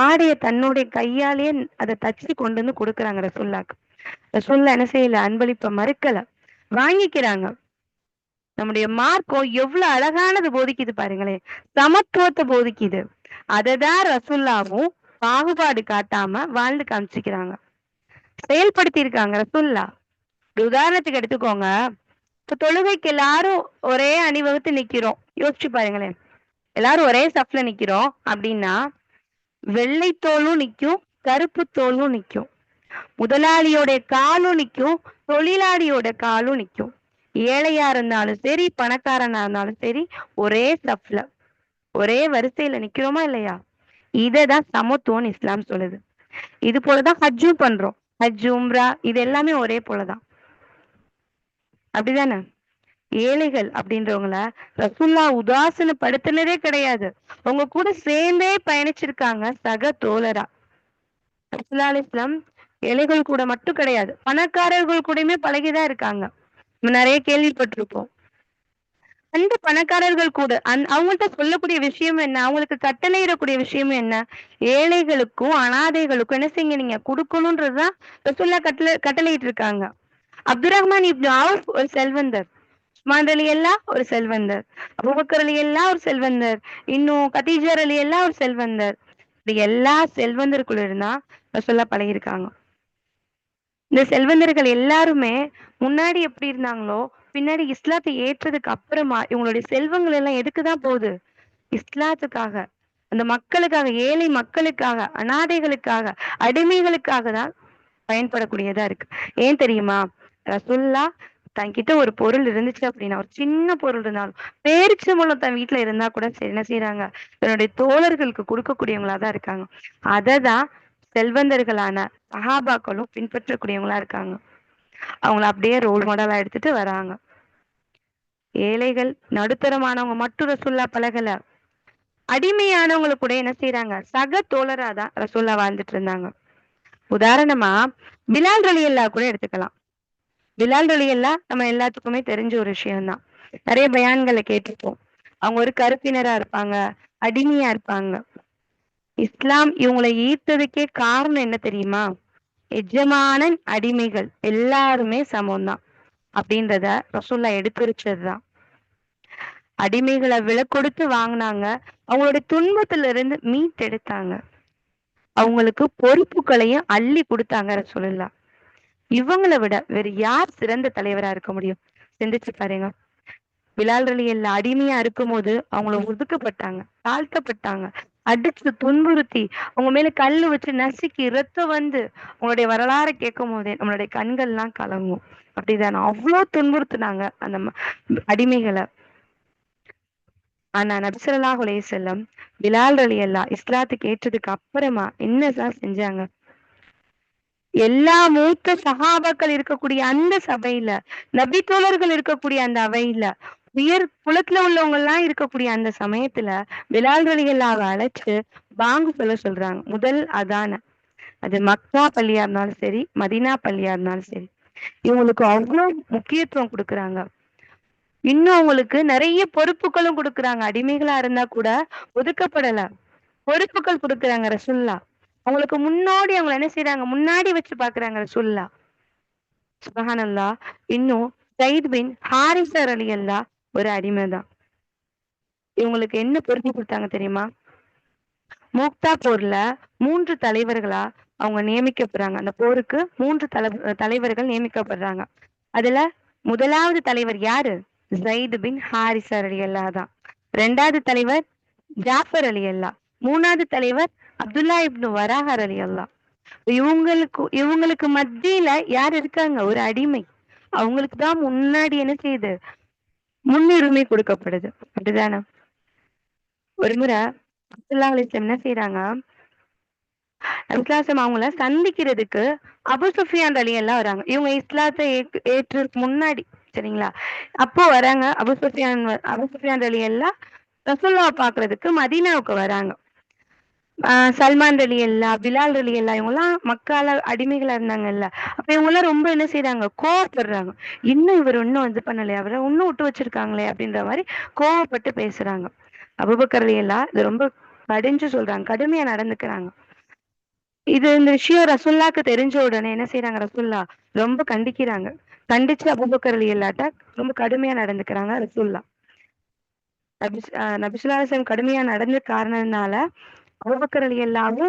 ஆடைய தன்னுடைய கையாலேயே அதை தச்சு கொண்டு வந்து கொடுக்குறாங்க ரசூலுல்லாஹ்க்கு. ரசூலுல்லாஹ் என்ன செய்யல, அன்பளிப்பை மறுக்கல, வாங்கிக்கிறாங்க. நம்முடைய மார்க்கம் எவ்வளவு அழகானது போதிக்குது பாருங்களேன், சமத்துவத்தை போதிக்குது. அததான் ரசூலுல்லாவும் பாகுபாடு காட்டாம வாழ்ந்து காமிச்சுக்கிறாங்க, செயல்படுத்தி இருக்காங்க ரசூலுல்லாஹ். ஒரு உதாரணத்துக்கு எடுத்துக்கோங்க, இப்ப தொழுகைக்கு எல்லாரும் ஒரே அணிவகுத்து நிக்கிறோம், யோசிச்சு பாருங்களேன். எல்லாரும் ஒரே சஃப்ல நிக்கிறோம் அப்படின்னா வெள்ளை தோலும் நிக்கும், கருப்பு தோலும் நிக்கும், முதலாளியோட காலும் நிக்கும், தொழிலாளியோட காலும் நிக்கும். ஏழையா இருந்தாலும் சரி, பணக்காரனா இருந்தாலும் சரி, ஒரே சஃப்ல ஒரே வரிசையில நிக்கிறோமா இல்லையா? இததான் சமத்துவம் இஸ்லாம் சொல்லுது. இது போலதான் ஹஜ்ஜும் பண்றோம். ஹஜ், உம்ரா இது எல்லாமே ஒரே போலதான், அப்படிதானே? ஏழைகள் அப்படின்றவங்கள ரசூலுல்லாஹ் உதாசீனப்படுத்தினதே கிடையாது. உங்க கூட சேர்ந்தே பயணிச்சிருக்காங்க சக தோழரா. ரசூலுல்லாஹி அலைஹி வஸல்லம் ஏழைகள் கூட மட்டும் கிடையாது, பணக்காரர்கள் கூடயுமே பழகிதான் இருக்காங்க. நம்ம நிறைய கேள்விப்பட்டிருப்போம். அந்த பணக்காரர்கள் கூட அவங்கள்ட்ட சொல்லக்கூடிய விஷயம் என்ன, அவங்களுக்கு கட்டளையிடக்கூடிய விஷயம் என்ன, ஏழைகளுக்கும் அனாதைகளுக்கும் என்ன செய்யுங்க, நீங்க கொடுக்கணும்ன்றதுதான் ரசூலுல்லாஹ் கட்டளையிட்டு இருக்காங்க. அப்துர் ரஹ்மான் இப்னு அவுஃப் ஒரு செல்வந்தர், உஸ்மான் ரலியல்லாஹ் ஒரு செல்வந்தர், அபூபக்கர் ரலியல்லாஹ் ஒரு செல்வந்தர், இன்னும் கதீஜா ரலியல்லாஹ் ஒரு செல்வந்தர். இப்படி எல்லா செல்வந்தருக்குள்ள இருந்தா ரசூலுல்லாஹ் பழகியிருக்காங்க. இந்த செல்வந்தர்கள் எல்லாருமே முன்னாடி எப்படி இருந்தாங்களோ, பின்னாடி இஸ்லாத்தை ஏற்றதுக்கு அப்புறமா இவங்களுடைய செல்வங்கள் எல்லாம் எதுக்குதான் போகுது? இஸ்லாத்துக்காக, அந்த மக்களுக்காக, ஏழை மக்களுக்காக, அனாதைகளுக்காக, அடிமைகளுக்காக தான் பயன்படக்கூடியதா இருக்கு. ஏன் தெரியுமா? ரசூலுல்லாஹ் தன்கிட்ட ஒரு பொருள் இருந்துச்சு அப்படின்னா, ஒரு சின்ன பொருள் இருந்தாலும், பேரிச்சம்பழம் தன் வீட்டுல இருந்தா கூட சரி, என்ன செய்யறாங்க, தன்னுடைய தோழர்களுக்கு கொடுக்கக்கூடியவங்களா தான் இருக்காங்க. அததான் செல்வந்தர்களான சஹாபாக்களும் பின்பற்றக்கூடியவங்களா இருக்காங்க. அவங்கள அப்படியே ரோல் மாடலா எடுத்துட்டு வராங்க. ஏழைகள் நடுத்தரமானவங்க மட்டும் ரசூலுல்லாஹ் பழகல, அடிமையானவங்களை கூட என்ன செய்யறாங்க, சக தோழரா தான் ரசூலுல்லாஹ் வாழ்ந்துட்டு இருந்தாங்க. உதாரணமா பிலால் ரலியல்லாஹ் கூட எடுத்துக்கலாம். பிலால் ரலியல்லாஹ் நம்ம எல்லாத்துக்குமே தெரிஞ்ச ஒரு விஷயம்தான், நிறைய பயான்களை கேட்டிருப்போம். அவங்க ஒரு கருப்பினரா இருப்பாங்க, அடிமையா இருப்பாங்க. இஸ்லாம் இவங்களை ஈர்த்ததுக்கே காரணம் என்ன தெரியுமா? எஜமானன் அடிமைகள் எல்லாருமே சமம்தான் அப்படின்றத ரசூலுல்லாஹ் எடுத்துரைச்சதுதான். அடிமைகளை விலை கொடுத்து வாங்கினாங்க, அவங்களுடைய துன்பத்துல இருந்து மீட்டெடுத்தாங்க, அவங்களுக்கு பொறுப்புகளையும் அள்ளி கொடுத்தாங்க ரசூலுல்லாஹ். இவங்களை விட வேறு யார் சிறந்த தலைவரா இருக்க முடியும்? சிந்திச்சு பாருங்க. பிலால் ரலியல்லாஹ் அடிமையா இருக்கும்போது அவங்கள ஒதுக்கப்பட்டாங்க, தாழ்த்தப்பட்டாங்க. அடிச்சு துன்புறுத்தி உங்க மேல கல்லு வச்சு நசுக்கி ரத்தம் வந்து உங்களுடைய வரலாறை கேட்கும் போதே நம்மளுடைய கண்கள்லாம் கலங்கும். அப்படிதானே? அவ்வளோ துன்புறுத்துனாங்க அந்த அடிமைகளை. ஆனா நபி ஸல்லல்லாஹு அலைஹி வஸல்லம் பிலால் ரலியல்லாஹ் இஸ்லாத்துக்கு ஏற்றதுக்கு அப்புறமா என்னதான் செஞ்சாங்க? எல்லா மூத்த சஹாபாக்கள் இருக்கக்கூடிய அந்த சபையில, நபி தோழர்கள் இருக்கக்கூடிய அந்த அவையில, உயர் குலத்துல உள்ளவங்க எல்லாம் இருக்கக்கூடிய அந்த சமயத்துல பிலால் ரலியல்லாஹ்வ அழைச்சு பாங்கு சொல்றாங்க. முதல் அதான. அது மக்கா பள்ளியா இருந்தாலும் சரி, மதீனா பள்ளியா இருந்தாலும் சரி. இவங்களுக்கு அவ்ளோ முக்கியத்துவம் குடுக்குறாங்க. இன்னும் அவங்களுக்கு நெறைய பொறுப்புகளும் குடுக்குறாங்க. அடிமைகளா இருந்தா கூட ஒதுக்கப்படல. பொறுப்புகள் குடுக்குறாங்க ரசூலுல்லாஹ். அவங்களுக்கு முன்னாடி அவங்கள என்ன செய்றாங்க? முன்னாடி வச்சு பார்க்குறாங்க ரசூலுல்லாஹ். சுப்ஹானல்லாஹ். இன்னும் ஸைத் பின் ஹாரிஸா ரலியல்லாஹ் ஒரு அடிமை தான். இவங்களுக்கு என்ன பொறுப்பு குடுத்தாங்க தெரியுமா? மூக்தா போர்ல 3 தலைவர்களா அவங்க நியமிக்கப்படுறாங்க. அந்த போருக்கு 3 தலைவர்கள் நியமிக்கப்படுறாங்க. அதுல முதலாவது தலைவர் யாரு? ஸைத் பின் ஹாரிஸா ரலியல்லாஹு தான். 2வது தலைவர் ஜாஃபர் ரலியல்லாஹ். 3வது தலைவர் அப்துல்லா இப்னு வராஹா ரலியல்லாஹ். இவங்களுக்கு மத்தியில யார் இருக்காங்க? ஒரு அடிமை. அவங்களுக்கு தான் முன்னாடி என்ன செய்யுது? முன்னுரிமை கொடுக்கப்படுது. அப்படிதானே? ஒரு முறை ஸல்லல்லாஹு அலைஹி வஸல்லம் என்ன செய்றாங்க? நபி அவங்கள சந்திக்கிறதுக்கு அபூ சுஃபியான் ரலியல்லாஹு வராங்க. இவங்க இஸ்லாத்த ஏற்றதுக்கு முன்னாடி சரிங்களா? அப்போ வராங்க அபூ சுஃபியான் ரலியல்லாஹ் ரசூலுல்லாஹ பார்க்கறதுக்கு மதீனாவுக்கு வராங்க. சல்மான் ரலியல்லாஹ், பிலால் ரலியல்லாஹ் இவங்கலாம் மக்கால அடிமைகளா இருந்தாங்கல்ல. அப்ப இவங்கலாம் ரொம்ப என்ன செய்றாங்க? கோவப்படுறாங்க. இன்னும் இவரு இன்னும் இது பண்ணலையா? அவர இன்னும் விட்டு வச்சிருக்காங்களே! அப்படின்ற மாரி கோவப்பட்டு பேசுறாங்க. அபூபக்கர் ரலியல்லாஹ் இது ரொம்ப கடிஞ்சு சொல்றாங்க. கடுமையா நடந்துக்கிறாங்க. இந்த விஷயம் ரசூலுல்லாஹ்க்கு தெரிஞ்ச உடனே என்ன செய்றாங்க ரசூலுல்லாஹ்? ரொம்ப கண்டிக்கிறாங்க. கண்டிச்சு அபூபக்கர் ரலியல்லாஹ்ட்ட ரொம்ப கடுமையா நடந்துக்கிறாங்க ரசூலுல்லாஹ். நபி ஸல்லல்லாஹு அலைஹி வஸல்லம் கடுமையா நடந்த காரணத்தினால அபூபக்கர் ரலியல்லாஹு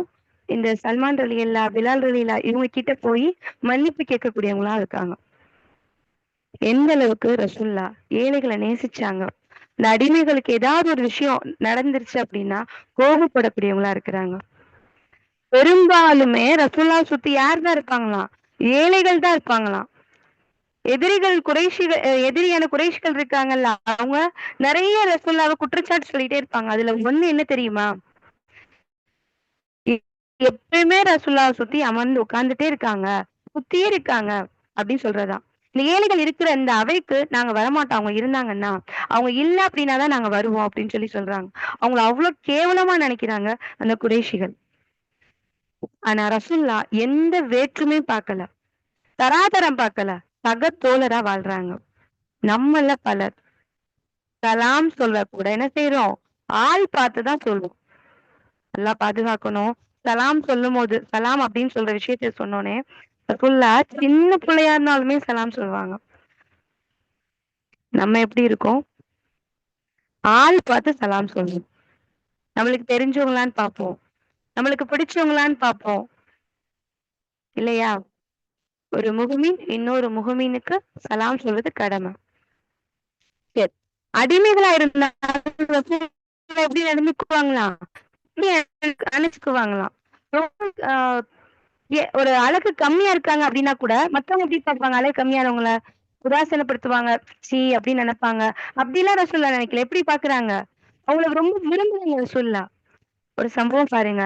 இந்த சல்மான் ரலியல்லாஹ், பிலால் ரலியல்லாஹ் இவங்க கிட்ட போய் மன்னிப்பு கேட்கக்கூடியவங்களா இருக்காங்க. எந்த அளவுக்கு ரசூலுல்லாஹ் ஏழைகள நேசிச்சாங்க. இந்த அடிமைகளுக்கு ஏதாவது ஒரு விஷயம் நடந்துருச்சு அப்படின்னா, கோபப்படக்கூடியவங்களா இருக்கிறாங்க. பெரும்பாலுமே ரசூலுல்லாஹ் சுத்தி யார் தான் இருப்பாங்களாம்? ஏழைகள் தான் இருப்பாங்களாம். எதிரியான குறைஷிகள் இருக்காங்கல்ல, அவங்க நெறைய ரசூலுல்லாஹ்வ குற்றச்சாட்டு சொல்லிட்டே இருப்பாங்க. அதுல ஒண்ணு என்ன தெரியுமா? எ எப்பயுமே ரசூலுல்லாஹ்வ சுத்தி அமர்ந்து உட்கார்ந்துட்டே இருக்காங்க. சுத்தியே இருக்காங்க அப்படின்னு சொல்றதாம். இந்த ஏழைகள் இருக்கிற இந்த அவைக்கு நாங்க வரமாட்டோம். அவங்க இருந்தாங்கன்னா. அவங்க இல்ல அப்படின்னா தான் நாங்க வருவோம் அப்படின்னு சொல்றாங்க. அவங்கள அவ்ளோ கேவலமா நெனைக்கிறாங்க அந்த குறைஷிகள். ஆனா ரசூலுல்லாஹ் எந்த வேற்றுமையும் பார்க்கல. தராதரம் பார்க்கல. சக தோழரா வாழ்றாங்க. நம்மள பலர் சலாம் சொல்ல கூட என்ன செய்றோம்? ஆள் பார்த்து தான் சொல்லுவோம். நல்லா பாதுகாக்கணும். சலாம் சொல்லும்போது, சலாம் அப்படின்னு சொல்ற விஷயத்த சொன்னோனே, ரசூலுல்லாஹ் சின்ன பிள்ளையா இருந்தாலுமே சலாம் சொல்லுவாங்க. நம்ம எப்படி இருக்கோம்? ஆள் பார்த்து சலாம் சொல்லுவோம். நம்மளுக்கு தெரிஞ்சவங்களான்னு பார்ப்போம். நம்மளுக்கு பிடிச்சவங்களான்னு பார்ப்போம். இல்லையா? ஒரு முஹ்மின் இன்னொரு முஹ்மினுக்கு சலாம் சொல்வது கடமை. சரி. அடிமைகளா இருந்தா ரசூலுல்லாஹ் எப்படி நடந்துக்குவாங்களாம்? எப்படி அணைச்சுக்குவாங்களாம். ரொம்ப ஒரு அழகு கம்மியா இருக்காங்க அப்படின்னா கூட, மத்தவங்க எப்படி பார்ப்பாங்க? அழகு கம்மியானவங்கள உதாசீனப்படுத்துவாங்க. ச்சீ! அப்படின்னு நெனைப்பாங்க. அப்படிலாம் ரசூலுல்லாஹ் நெனைக்கல. எப்படி பார்க்குறாங்க? அவங்கள ரொம்ப விரும்புறாங்க ரசூலுல்லாஹ். ஒரு சம்பவம் பாருங்க.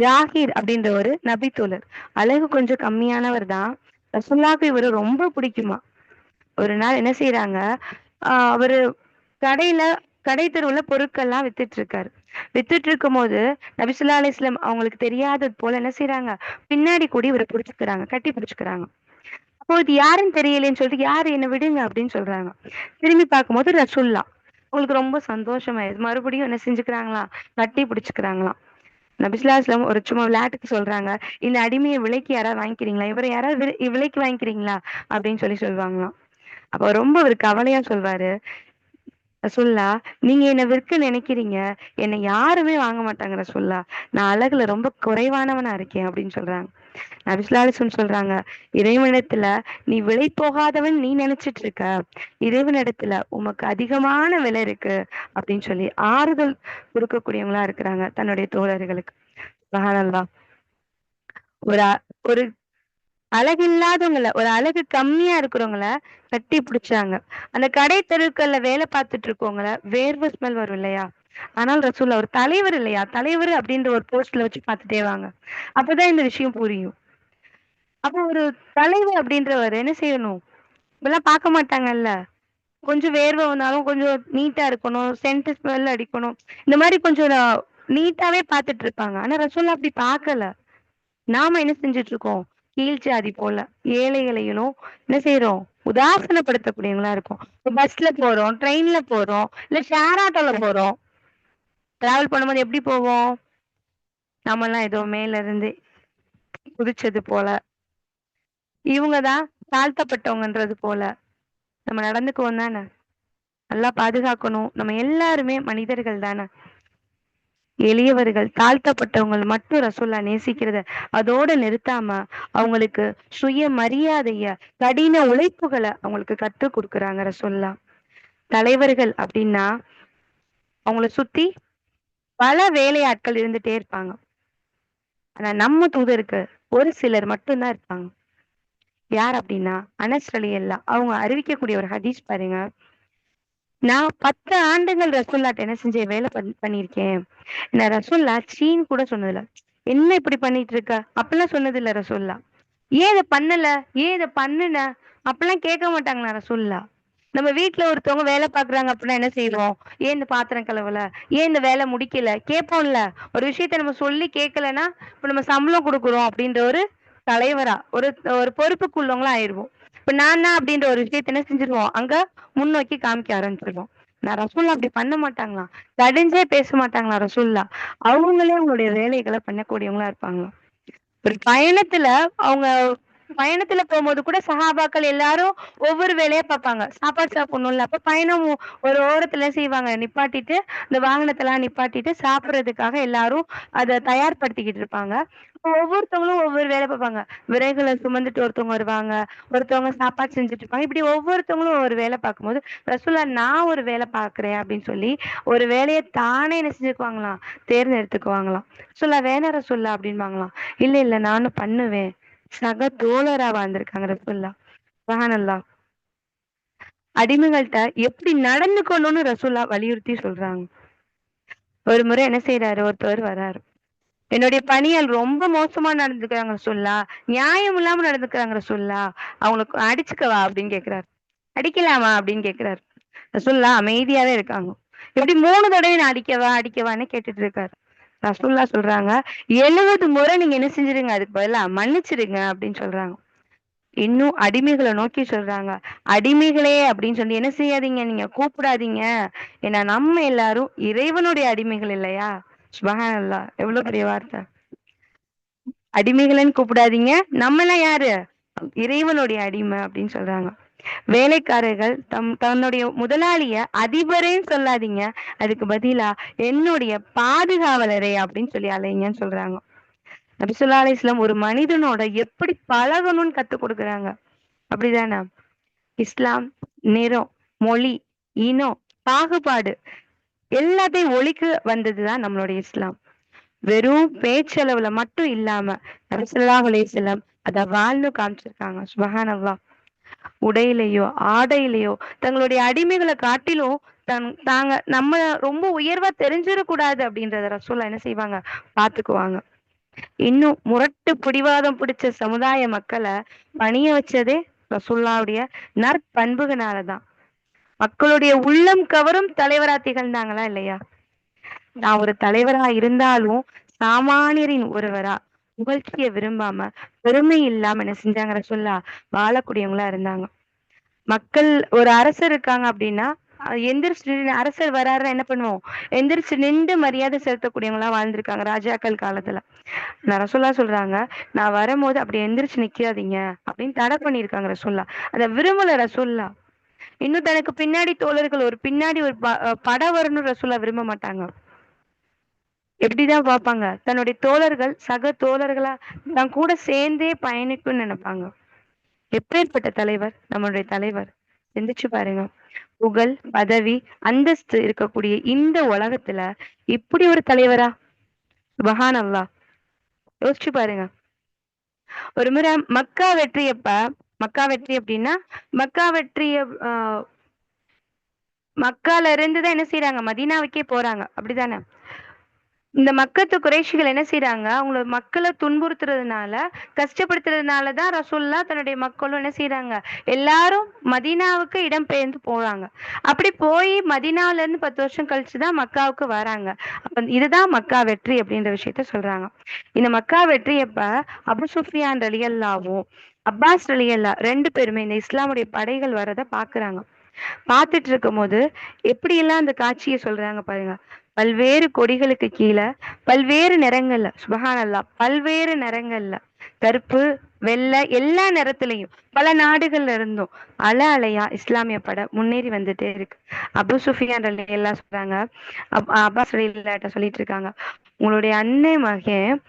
ஜாகீர் அப்படின்ற ஒரு நபி தோழர். அழகு கொஞ்சம் கம்மியானவர் தான். ரசூலுல்லாஹ்க்கு இவர ரொம்ப பிடிக்குமாம். ஒரு நாள் என்ன செய்றாங்க, அவரு கடையில கடை தெருவுல பொருட்கள்லாம் வித்துட்டு இருக்காரு. வித்துட்டு இருக்கும்போது, நபி ஸல்லல்லாஹு அலைஹி வஸல்லம் அவங்களுக்கு தெரியாதது போல என்ன செய்றாங்க, பின்னாடி கூடி இவர புடிச்சுக்கிறாங்க. கட்டி பிடிச்சுக்கிறாங்க. அப்போ இது யாருன்னு தெரியலேன்னு சொல்லிட்டு, "யாரு என்ன விடுங்க" அப்படின்னு சொல்றாங்க. திரும்பி பார்க்கும்போது ரசூலுல்லாஹ். அவங்களுக்கு ரொம்ப சந்தோஷமாயிருது. மறுபடியும் என்ன செஞ்சுக்கிறாங்களாம், கட்டி பிடிச்சுக்கிறாங்களாம். நபி ஸல்லல்லாஹு அலைஹி வஸல்லம் ஒரு சும்மா விளையாட்டுக்கு சொல்றாங்க, "இந்த அடிமைய விலைக்கு யாராவது வாங்கிக்கிறீங்களா? இவர யாராவது விலைக்கு வாங்கிக்கிறீங்களா?" அப்படின்னு சொல்லுவாங்களாம். அப்ப ரொம்ப அவரு கவலையா சொல்வாரு, ரசூலுல்லாஹ், "நீங்க என்ன விற்க நினைக்கிறீங்க. என்ன யாருமே வாங்க மாட்டாங்க ரசூலுல்லாஹ். நான் அழகுல ரொம்ப குறைவானவனா இருக்கேன்" அப்படின்னு சொல்றாங்க. நபிசுல்லாலிசம் சொல்றாங்க, இறைவனிடத்துல நீ விலை போகாதவன் நீ நினைச்சிட்டு இருக்க, இறைவனிடத்துல உமக்கு அதிகமான விலை இருக்கு அப்படின்னு சொல்லி ஆறுதல் கொடுக்கக்கூடியவங்களா இருக்கிறாங்க தன்னுடைய தோழர்களுக்கு. சுப்ஹானல்லாஹ். ஒரு ஒரு அழகில்லாதவங்கள, ஒரு அழகு கம்மியா இருக்கிறவங்கள கட்டி பிடிச்சாங்க. அந்த கடை தெருக்கள்ல வேலை பார்த்துட்டு இருக்கவங்கள வேர்வை ஸ்மெல் வரும் இல்லையா? ஆனால் ரசூலுல்லாஹ் ஒரு தலைவர் இல்லையா? தலைவர் அப்படின்ற ஒரு போஸ்ட்ல வச்சு பார்த்துட்டே வாங்க. அப்பதான் இந்த விஷயம் புரியும். அப்போ ஒரு தலைவர் அப்படின்றவர் என்ன செய்யணும்? இப்படிலாம் பார்க்க மாட்டாங்கல்ல. கொஞ்சம் வேர்வை வந்தாலும் கொஞ்சம் நீட்டா இருக்கணும். சென்ட் ஸ்மெல் அடிக்கணும். இந்த மாரி கொஞ்சம் நீட்டாவே பார்த்துட்டு இருப்பாங்க. ஆனா ரசூலுல்லாஹ் அப்படி பார்க்கல. நாம என்ன செஞ்சுட்டு இருக்கோம்? கீழ் ஜாதி போல ஏழைகளையும் என்ன செய்றோம்? உதாசீனப்படுத்தக்கூடியவங்களா இருக்கோம். இப்ப பஸ்ல போறோம், ட்ரெயின்ல போறோம், இல்ல ஷேர் ஆட்டோல போறோம். டிராவல் பண்ணும்போது எப்படி போவோம்? நாமெல்லாம் ஏதோ மேல இருந்து குதிச்சது போல, இவங்க தான் தாழ்த்தப்பட்டவங்கன்றது போல நம்ம நடந்துக்குவோம் தானே! நல்லா பாதுகாக்கணும். நம்ம எல்லாருமே மனிதர்கள் தானே! எளியவர்கள், தாழ்த்தப்பட்டவங்கள் மட்டும் ரசூலுல்லாஹ் நேசிக்கிறத அதோட நிறுத்தாம, அவங்களுக்கு சுயமரியாதைய, கடின உழைப்புகள அவங்களுக்கு கத்துக் குடுக்குறாங்க ரசூலுல்லாஹ். தலைவர்கள் அப்டின்னா, அவங்கள சுத்தி பல வேலையாட்கள் இருந்துட்டே இருப்பாங்க. ஆனா நம்ம தூதருக்கு ஒரு சிலர் மட்டும் தான் இருப்பாங்க. யார் அப்டின்னா, அனஸ் ரலியல்லாஹ் அவங்க அறிவிக்கக்கூடிய ஒரு ஹதீஸ் பாருங்க. நான் 10 ஆண்டுகள் ரசூலுல்லாஹ்ட்ட என்ன செஞ்சேன்? வேலை பண்ணியிருக்கேன். நான் ரசூலுல்லாஹ் சீன்னு கூட சொன்னதில்ல. "என்ன இப்படி பண்ணிட்டு இருக்க?" அப்படிலாம் சொன்னதில்ல ரசூலுல்லாஹ். "ஏன் இத பண்ணல? ஏன் இத பண்ணுன?" அப்படிலாம் கேட்க மாட்டாங்களா ரசூலுல்லாஹ். நம்ம வீட்ல ஒருத்தவங்க வேலை பார்க்குறாங்க அப்படின்னா என்ன செய்வோம்? "ஏன் இந்த பாத்திரம் கழுவல? ஏன் இந்த வேலை முடிக்கல?" கேட்போம்ல. ஒரு விஷயத்த நம்ம சொல்லி கேட்கலன்னா, இப்ப நம்ம சம்பளம் குடுக்குறோம் அப்படின்ற ஒரு தலைவரா, ஒரு ஒரு பொறுப்புக்கு உள்ளவங்களா ஆயிருவோம். இப்ப நான் தான் அப்படின்ற ஒரு விஷயத்த என்ன செஞ்சுருவோம்? அங்க முன்னோக்கி காமிக்க ஆரம்பிச்சுருவோம். நான் ரசூலுல்லாஹ் அப்படி பண்ண மாட்டாங்களாம். கடிஞ்சே பேச மாட்டாங்களாம் ரசூலுல்லாஹ். அவங்களே அவங்களுடைய வேலைகள பண்ணக்கூடியவங்களா இருப்பாங்களாம். ஒரு பயணத்துல அவங்க பயணத்துல போம்போது கூட சஹாபாக்கள் எல்லாரும் ஒவ்வொரு வேலையா பார்ப்பாங்க. சாப்பாடு சாப்பிடணும்ல. அப்ப பயணம் ஒரு ஓரத்துல செய்வாங்க. நிப்பாட்டிட்டு, இந்த வாகனத்தெல்லாம் நிப்பாட்டிட்டு சாப்பிடுறதுக்காக எல்லாரும் அத தயார்படுத்திக்கிட்டு இருப்பாங்க. அப்ப ஒவ்வொருத்தவங்களும் ஒவ்வொரு வேலை பார்ப்பாங்க. விறகுல சுமந்துட்டு ஒருத்தவங்க வருவாங்க. ஒருத்தவங்க சாப்பாடு செஞ்சுட்டு இருப்பாங்க. இப்படி ஒவ்வொருத்தவங்களும் ஒரு வேலை பார்க்கும்போது, ரசூலுல்லாஹ் நான் ஒரு வேலை பார்க்கிறேன் அப்படின்னு சொல்லி, ஒரு வேலைய தானே என்ன செஞ்சுக்குவாங்களாம், தேர்ந்தெடுத்துக்குவாங்களாம். ரசூலுல்லாஹ் வேணாம் ரசூலுல்லாஹ் அப்படிம்பாங்களாம். இல்ல, இல்ல நானும் பண்ணுவேன். சக தோழரா வாழ்ந்திருக்காங்க ரசூலுல்லாஹ். சுப்ஹானல்லாஹ். அடிமைகள்ட்ட எப்படி நடந்துக்கணும்னு ரசூலுல்லாஹ் வலியுறுத்தி சொல்றாங்க. ஒரு முறை என்ன செய்றாரு, ஒருத்தர் வராரு. என்னுடைய பணியாள் ரொம்ப மோசமா நடந்துக்கிறாங்க ரசூலுல்லாஹ். நியாயம் இல்லாம நடந்துக்கிறாங்க ரசூலுல்லாஹ். அவங்கள அடிச்சுக்கவா? அப்படின்னு கேட்கிறாரு. அடிக்கலாமா? அப்படின்னு கேட்கிறாரு. ரசூலுல்லாஹ் அமைதியாவே இருக்காங்க. இப்படி 3 தடவை நான் அடிக்கவா? அடிக்கவான்னு கேட்டுட்டு இருக்காரு. ரசூலுல்லாஹ் சொல்றாங்க, 70 முறை நீங்க என்ன செஞ்சுருங்க, அதுக்கு பதிலா மன்னிச்சிடுங்க அப்படின்னு சொல்றாங்க. இன்னும் அடிமைகள நோக்கி சொல்றாங்க. "அடிமைகளே" அப்படின்னு சொல்லி என்ன செய்யாதீங்க, நீங்க கூப்பிடாதீங்க. ஏன்னா நம்ம எல்லாரும் இறைவனுடைய அடிமைகள் இல்லையா? சுப்ஹானல்லாஹ் எவ்வளவு பெரிய வார்த்தை. அடிமைகளன்னு கூப்பிடாதீங்க. நம்மலாம் யாரு? இறைவனுடைய அடிமை அப்படின்னு சொல்றாங்க. வேலைக்காரர்கள் தன்னுடைய முதலாளிய அதிபரேன்னு சொல்லாதீங்க. அதுக்கு பதிலா என்னுடைய பாதுகாவலரே அப்படின்னு சொல்லி அழைங்கன்னு சொல்றாங்க. நபி ஸல்லல்லாஹு அலைஹி வஸல்லம் ஒரு மனிதனோட எப்படி பழகணும்னு கத்துக் குடுக்குறாங்க. அப்படிதானே? இஸ்லாம் நிறம், மொழி, இனம், பாகுபாடு எல்லாத்தையும் ஒழிக்க வந்ததுதான் நம்மளுடைய இஸ்லாம். வெறும் பேச்சளவுல மட்டும் இல்லாம நபி ஸல்லல்லாஹு அலைஹி வஸல்லம் அத வாழ்ந்து காமிச்சிருக்காங்க. சுப்ஹானல்லாஹ். உடையிலயோ, ஆடையிலயோ தங்களுடைய அடிமைகள காட்டிலும் தாங்க நம்ம ரொம்ப உயர்வா தெரிஞ்சிடக்கூடாது அப்படின்றத ரசூலுல்லாஹ் என்ன செய்வாங்க? பாத்துக்குவாங்க. இன்னும் முரட்டு பிடிவாதம் பிடிச்ச சமுதாய மக்கள பணிய வச்சதே ரசூலுல்லாஹ்வுடைய நற்பண்புகளால தான். மக்களுடைய உள்ளம் கவரும் தலைவரா திகழ்ந்தாங்களா இல்லையா? நான் ஒரு தலைவரா இருந்தாலும் சாமானியரின் ஒருவரா புகழ்ச்சிய விரும்பாம பெருமை இல்லாம என்ன செஞ்சாங்க ரசூலுல்லாஹ் வாழக்கூடியவங்களா இருந்தாங்க. மக்கள் ஒரு அரசர் இருக்காங்க அப்படின்னா எந்திரிச்சு அரசர் வராருன்னா என்ன பண்ணுவோம்? எந்திரிச்சு நின்று மரியாதை செலுத்தக்கூடியவங்களா வாழ்ந்திருக்காங்க ராஜாக்கள் காலத்துல. நான் ரசூலுல்லாஹ் சொல்றாங்க, நான் வரும்போது அப்படி எந்திரிச்சு நிக்காதீங்க அப்படின்னு தடை பண்ணியிருக்காங்க ரசூலுல்லாஹ். அத விரும்பல ரசூலுல்லாஹ். இன்னும் தனக்கு பின்னாடி தோழர்கள் ஒரு பின்னாடி ஒரு படம் வரணும்னு ரசூலுல்லாஹ் விரும்ப மாட்டாங்க. எப்படிதான் பார்ப்பாங்க? தன்னுடைய தோழர்கள், சக தோழர்களா தன் கூட சேர்ந்தே பயணிக்கும்னு நினைப்பாங்க. எப்பேர்ப்பட்ட தலைவர் நம்மளுடைய தலைவர். சிந்திச்சு பாருங்க. புகழ், பதவி, அந்தஸ்து இருக்கக்கூடிய இந்த உலகத்துல இப்படி ஒரு தலைவரா? சுபஹான் அல்லாஹ். யோசிச்சு பாருங்க. ஒரு முறை மக்கா வெற்றி அப்படின்னா, மக்கா வெற்றிய அ மக்கால இருந்து தான் என்ன செய்றாங்க? மதீனாவுக்கே போறாங்க. அப்படிதானே? இந்த மக்கத்து குறைஷிகள் என்ன செய்றாங்க, அவங்களோட மக்கள துன்புறுத்துறதுனால, கஷ்டப்படுத்துறதுனால தான் ரசூலுல்லாஹ் தன்னுடைய மக்களும் என்ன செய்றாங்க, எல்லாரும் மதீனாவுக்கு இடம்பெயர்ந்து போறாங்க. அப்படி போய் மதீனாவுலருந்து 10 வருஷம் கழிச்சு தான் மக்காவுக்கு வராங்க. அப்ப இதுதான் மக்கா வெற்றி அப்படின்ற விஷயத்த சொல்றாங்க. இந்த மக்கா வெற்றியப்ப அபூ சுஃபியான் ரலியல்லாஹுவும், அப்பாஸ் ரலியல்லாஹ் 2 பேருமே இந்த இஸ்லாமுடைய படைகள் வரத பார்க்குறாங்க. பார்த்துட்டு இருக்கும்போது, எப்படியெல்லாம் அந்த காட்சிய சொல்றாங்க பாருங்க. பல்வேறு கொடிகளுக்கு கீழ, பல்வேறு நிறங்கள்ல சுபஹானல்லாஹ் பல்வேறு நிறங்கள்ல, கருப்பு, வெள்ளை எல்லா நிறத்திலயும், பல நாடுகள்ல இருந்தும் அலை அலையா இஸ்லாமிய படை முன்னேறி வந்துட்டே இருக்கு. அபூ சுஃபியான் ரலியல்லாஹு சொல்றாங்க, அப்பாஸ் ரலியல்லாஹுட்ட சொல்லிட்டு இருக்காங்க, "உங்களுடைய அண்ணன் மகன்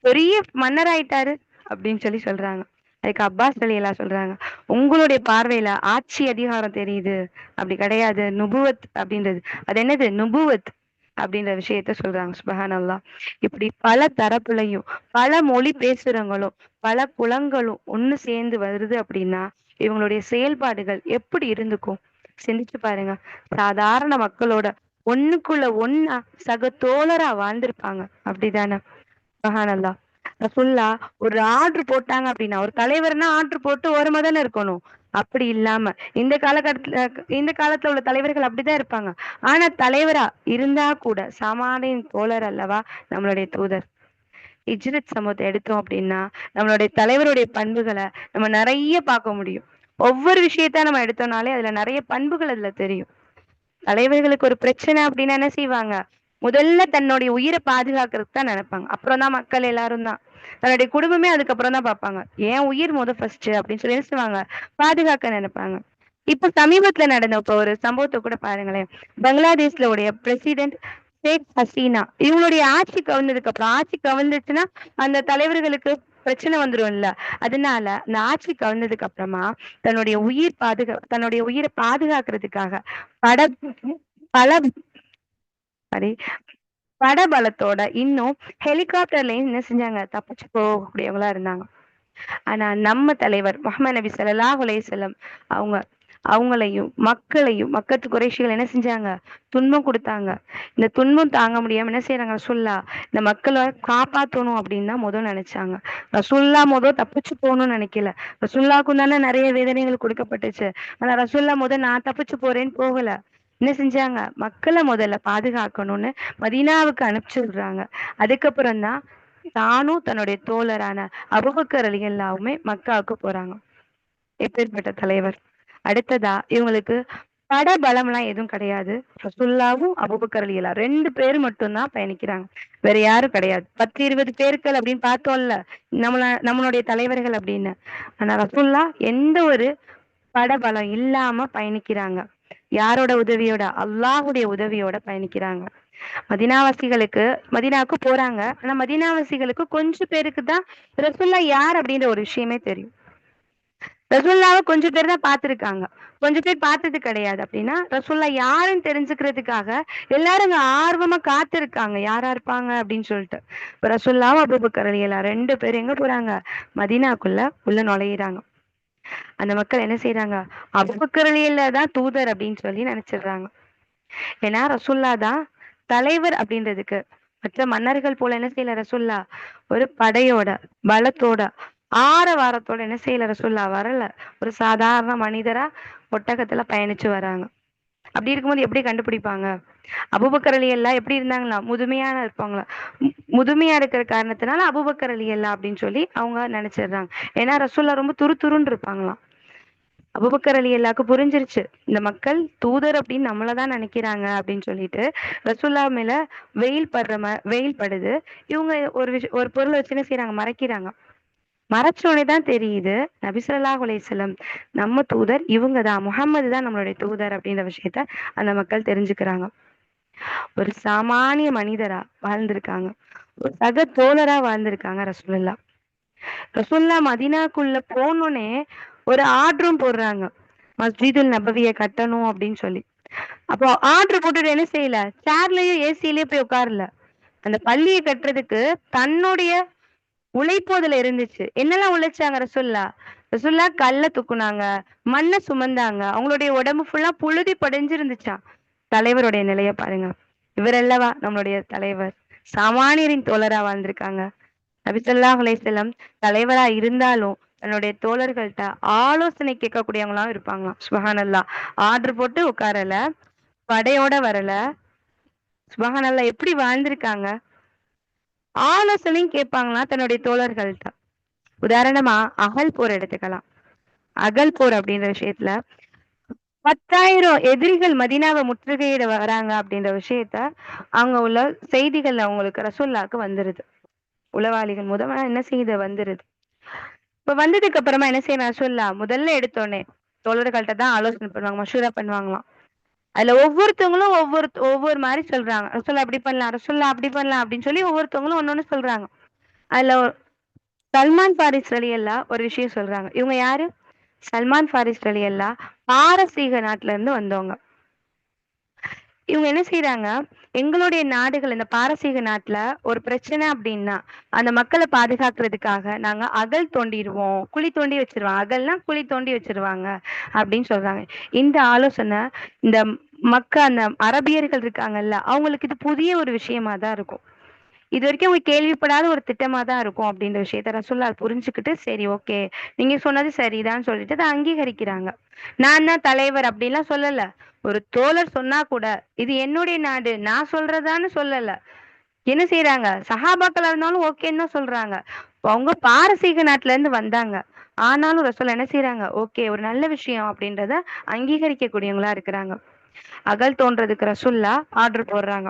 பெரிய மன்னர் ஆயிட்டாரு" அப்படின்னு சொல்றாங்க. அதுக்கு அப்பாஸ் ரலியல்லாஹு சொல்றாங்க, "உங்களுடைய பார்வையில ஆட்சி அதிகாரம் தெரியுது. அப்படி கிடையாது. நுபுவத் அப்படின்றது. அது என்னது? நுபுவத் அப்படின்ற விஷயத்த சொல்றாங்க. சுப்ஹானல்லாஹ். இப்படி பல தரப்புலயும், பல மொழி பேசுறவங்களும், பல குலங்களும் ஒண்ணு சேர்ந்து வருது அப்படின்னா, இவங்களுடைய செயல்பாடுகள் எப்படி இருந்துக்கும்? சிந்திச்சு பாருங்க. சாதாரண மக்களோட ஒண்ணுக்குள்ள ஒண்ணா சக தோழரா வாழ்ந்திருப்பாங்க. அப்படிதானே? சுப்ஹானல்லாஹ். ரசூலுல்லாஹ் ஒரு ஆர்டர் போட்டாங்க அப்படின்னா, ஒரு தலைவர்னா ஆர்டர் போட்டு ஓரமா தானே இருக்கணும். அப்படி இல்லாம இந்த காலத்துல உள்ள தலைவர்கள் அப்படிதான் இருப்பாங்க. ஆனா தலைவரா இருந்தா கூட சாமானியன் தோழர் அல்லவா நம்மளுடைய தூதர். ஹிஜ்ரத் சமூகத்த எடுத்தோம் அப்படின்னா, நம்மளுடைய தலைவருடைய பண்புகள நம்ம நெறைய பார்க்க முடியும். ஒவ்வொரு விஷயத்த நம்ம எடுத்தோம்னாலே அதுல நெறைய பண்புகள் அதுல தெரியும். தலைவர்களுக்கு ஒரு பிரச்சனை அப்படின்னா என்ன செய்வாங்க? முதல்ல தன்னுடைய உயிர பாதுகாக்கிறதுக்கு தான் நெனைப்பாங்க. அப்புறம் தான் மக்கள் எல்லாரும் தான். தன்னுடைய குடும்பமே அதுக்கப்புறம் தான் பார்ப்பாங்க. என் உயிர் ஃபர்ஸ்ட்டு அப்படின்னு சொல்லி என்ன செய்வாங்க? பாதுகாக்க நெனைப்பாங்க. இப்ப சமீபத்துல நடந்த இப்ப ஒரு சம்பவத்த கூட பாருங்களேன். பங்களாதேஷ்ல உடைய பிரசிடென்ட் ஷேக் ஹசீனா இவங்களுடைய ஆட்சி கவிழ்ந்ததுக்கு அப்புறம் ஆட்சி கவிழ்ந்துச்சுன்னா, அந்த தலைவர்களுக்கு பிரச்சனை வந்துரும்ல. அதனால அந்த ஆட்சி கவிழ்ந்ததுக்கு அப்புறமா தன்னுடைய உயிர பாதுகாக்கிறதுக்காக பட பல சாரி படபலத்தோட இன்னும் ஹெலிகாப்டர்லயும் என்ன செஞ்சாங்க? தப்பிச்சு போகக்கூடியவங்களா இருந்தாங்க. ஆனா நம்ம தலைவர் முஹம்மது நபி ஸல்லல்லாஹு அலைஹி வஸல்லம் அவங்க அவங்களையும், மக்கத்து குறைஷிகள் என்ன செஞ்சாங்க? துன்பம் குடுத்தாங்க. இந்த துன்பம் தாங்க முடியாம என்ன செய்றாங்க ரசூலுல்லாஹ், இந்த மக்கள காப்பாத்தணும் அப்படின்னு தான் நெனச்சாங்க. ரசூலுல்லாஹ் தப்பிச்சு போணும்னு நெனைக்கல. ரசூலுல்லாஹ்க்கும் தானே நெறைய வேதனைகள் கொடுக்கப்பட்டுச்சு. ஆனா ரசூலுல்லாஹ் நான் தப்பிச்சு போறேன்னு போகல. என்ன செஞ்சாங்க? மக்கள முதல்ல பாதுகாக்கணும்னு மதீனாவுக்கு அனுப்பிச்சு விடுறாங்க. அதுக்கப்புறம் தான் தானும் தன்னுடைய தோழரான அபூபக்கர் ரலியல்லாஹுவுமே மக்காவுக்கு போறாங்க. எப்பேர்ப்பட்ட தலைவர். அடுத்ததா இவங்களுக்கு பலம்லாம் எதுவும் கிடையாது. ரசூலுல்லாஹ்வும் அபூபக்கர் ரலியல்லாஹு 2 பேர் மட்டும் தான் பயணிக்கிறாங்க. வேற யாரும் கிடையாது. 10, 20 பேர்கள் அப்படின்னு பார்த்தோம்ல. நம்மளுடைய தலைவர்கள் அப்படின்னு. ஆனா ரசூலுல்லாஹ் எந்த ஒரு பலம் இல்லாம பயணிக்கிறாங்க. யாரோட உதவியோட? அல்லாஹ்வுடைய உதவியோட பயணிக்கிறாங்க. மதீனாவாசிகளுக்கு மதீனாவுக்கு போறாங்க. ஆனா மதீனாவாசிகளுக்கு கொஞ்சம் பேருக்கு தான் ரசூலுல்லாஹ் யார் அப்படின்ற ஒரு விஷயமே தெரியும். ரசூலுல்லாஹ்வ கொஞ்சம் பேர் தான் பார்த்திருக்காங்க. கொஞ்சம் பேர் பார்த்தது கிடையாது அப்படின்னா, ரசூலுல்லாஹ் யாருன்னு தெரிஞ்சுக்கிறதுக்காக எல்லாரும் அங்க ஆர்வமா காத்திருக்காங்க. யாரா இருப்பாங்க அப்படின்னு சொல்லிட்டு. இப்ப ரசூலுல்லாஹ்வும் அபூபக்கர் ரலியல்லாஹு 2 பேரும் எங்க போறாங்க? மதீனாக்குள்ள உள்ள நுழையிறாங்க. அந்த மக்கள் என்ன செய்றாங்க? அபூபக்கர் ரலியல்லாஹு தான் தூதர் அப்படின்னு சொல்லி நினைச்சிடுறாங்க. ஏன்னா ரசூலுல்லாஹ் தான் தலைவர் அப்படின்றதுக்கு மற்ற மன்னர்கள் போல என்ன செய்யல ரசூலுல்லாஹ் ஒரு படையோட பலத்தோட ஆரவாரத்தோட என்ன செய்யல ரசூலுல்லாஹ் வரல. ஒரு சாதாரண மனிதரா ஒட்டகத்துல பயணிச்சு வராங்க. அப்படி இருக்கும்போது எப்படி கண்டுபிடிப்பாங்க? அபூபக்கர் ரலியல்லாஹு எப்படி இருந்தாங்களா? முதுமையான இருப்பாங்களா? முதுமையா இருக்கிற காரணத்தினால அபூபக்கர் ரலியல்லாஹு அப்படின்னு சொல்லி அவங்க நினைச்சிடுறாங்க. ஏன்னா ரசூலுல்லாஹ் ரொம்ப துருதுருன்னு இருப்பாங்களாம். அபூபக்கர் ரலியல்லாஹுக்கு புரிஞ்சிருச்சு. இந்த மக்கள் தூதர் அப்படின்னு நம்மள தான் நினைக்கிறாங்க அப்படின்னு சொல்லிட்டு, ரசூலுல்லாஹ் மேல வெயில் படுது. இவங்க ஒரு பொருள வச்சு என்ன செய்றாங்க? மறைக்கிறாங்க. மறைச்ச உடனே தான் தெரியுது, நபி ஸல்லல்லாஹு அலைஹி வஸல்லம் நம்ம தூதர் இவங்க தான். முஹம்மது தான் நம்மளுடைய தூதர் அப்படின்ற விஷயத்த அந்த மக்கள் தெரிஞ்சுக்கிறாங்க. ஒரு சாமானிய மனிதரா வாழ்ந்திருக்காங்க. ஒரு சக தோழரா வாழ்ந்திருக்காங்க ரசூலுல்லாஹ். ரசூலுல்லாஹ் மதீனாக்குள்ள போனோனே ஒரு ஆர்டரும் போடுறாங்க. மஸ்ஜிதுல் நபவிய கட்டணும் அப்படின்னு சொல்லி. அப்போ ஆர்டர் போட்டுட்டு என்ன செய்யல? சேர்லயும் ஏசிலயும் போய் உட்காரல. அந்த பள்ளிய கட்டுறதுக்கு தன்னுடைய உழைப்பு அதுல இருந்துச்சு. என்னெல்லாம் உழைச்சாங்க ரசூலுல்லாஹ்? ரசூலுல்லாஹ் கல்ல தூக்குனாங்க, மண்ண சுமந்தாங்க. அவங்களுடைய உடம்பு ஃபுல்லா புழுதி படிஞ்சிருந்துச்சாம். தலைவருடைய நிலைய பாருங்க. இவர் அல்லவா நம்மளுடைய தலைவர். சாமானியரின் தோழரா வாழ்ந்திருக்காங்க. நபி ஸல்லல்லாஹு அலைஹி வஸல்லம் தலைவரா இருந்தாலும், தன்னுடைய தோழர்கள்ட்ட ஆலோசனை கேட்கக்கூடியவங்களாவும் இருப்பாங்களாம். சுப்ஹானல்லாஹ். ஆர்டர் போட்டு உட்காரல, படையோட வரல. சுப்ஹானல்லாஹ் எப்படி வாழ்ந்திருக்காங்க? ஆலோசனையும் கேட்பாங்களாம் தன்னுடைய தோழர்கள்ட்ட. உதாரணமா அகல் போர் எடுத்துக்கலாம். அகல் போர் அப்படின்ற விஷயத்துல 10,000 எதிரிகள் மதீனாவ முற்றுகையிட வராங்க அப்படின்ற விஷயத்த அங்க உள்ள செய்திகள் அவங்களுக்கு ரசூலுல்லாஹ்க்கு வந்துருது. உளவாளிகள் மூலமா என்ன செய்யுது வந்துருது. இப்ப வந்ததுக்கு அப்புறமா என்ன செய்யணும் ரசூலுல்லாஹ் முதல்ல எடுத்தோனே தோழர்கள்ட்ட தான் ஆலோசனை பண்ணுவாங்க. மஷூரா பண்ணுவாங்களாம். அதுல ஒவ்வொருத்தவங்களும் ஒவ்வொரு மாரி சொல்றாங்க. ரசூலுல்லாஹ் இப்படி பண்ணலாம், ரசூலுல்லாஹ் அப்படி பண்ணலாம் அப்படின்னு சொல்லி ஒவ்வொருத்தவங்களும் ஒண்ணொண்ணு சொல்றாங்க. அதுல சல்மான் பாரிஸ் ரலியல்லாஹ் ஒரு விஷயம் சொல்றாங்க. இவங்க யாரு? சல்மான் பாரிஸ் ரலியல்லாஹ் பாரசீக நாட்டுல இருந்து வந்தவங்க. இவங்க என்ன செய்றாங்க, எங்களுடைய நாடுகள் இந்த பாரசீக நாட்டுல ஒரு பிரச்சனை அப்டின்னா, அந்த மக்கள பாதுகாக்கிறதுக்காக நாங்க அகழ் தோண்டிருவோம். குழி தோண்டி வச்சுருவாங்க. அகழ்னா குழி தோண்டி வச்சுருவாங்க அப்டின்னு சொல்றாங்க. இந்த ஆலோசனை இந்த அந்த அரபியர்கள் இருக்காங்கல்ல, அவங்களுக்கு இது புதிய ஒரு விஷயமா தான் இருக்கும். இதுவரைக்கும் அவங்க கேள்விப்படாத ஒரு திட்டமா தான் இருக்கும் அப்டின்ற விஷயத்த ரசூலுல்லாஹ் புரிஞ்சுகிட்டு, சரி ஓகே. நீங்க சொன்னது சரிதான்னு சொல்லிட்டு அத அங்கீகரிக்கிறாங்க. நான் தான் தலைவர் அப்டிலாம் சொல்லல. ஒரு தோழர் சொன்னா கூட, இது என்னுடைய நாடு. நான் சொல்றதான்னு சொல்லல. என்ன செய்றாங்க? சஹாபாக்களா இருந்தாலும் ஓகேன்னு தான் சொல்றாங்க. அவங்க பாரசீக நாட்டுல இருந்து வந்தாங்க. ஆனாலும் ரசூல் என்ன செய்றாங்க? ஓகே ஒரு நல்ல விஷயம் அப்டின்றத அங்கீகரிக்கக்கூடியவங்களா இருக்கிறாங்க. அகழ் தோன்றதுக்கு ரசூலுல்லாஹ் ஆர்டர் போடுறாங்க.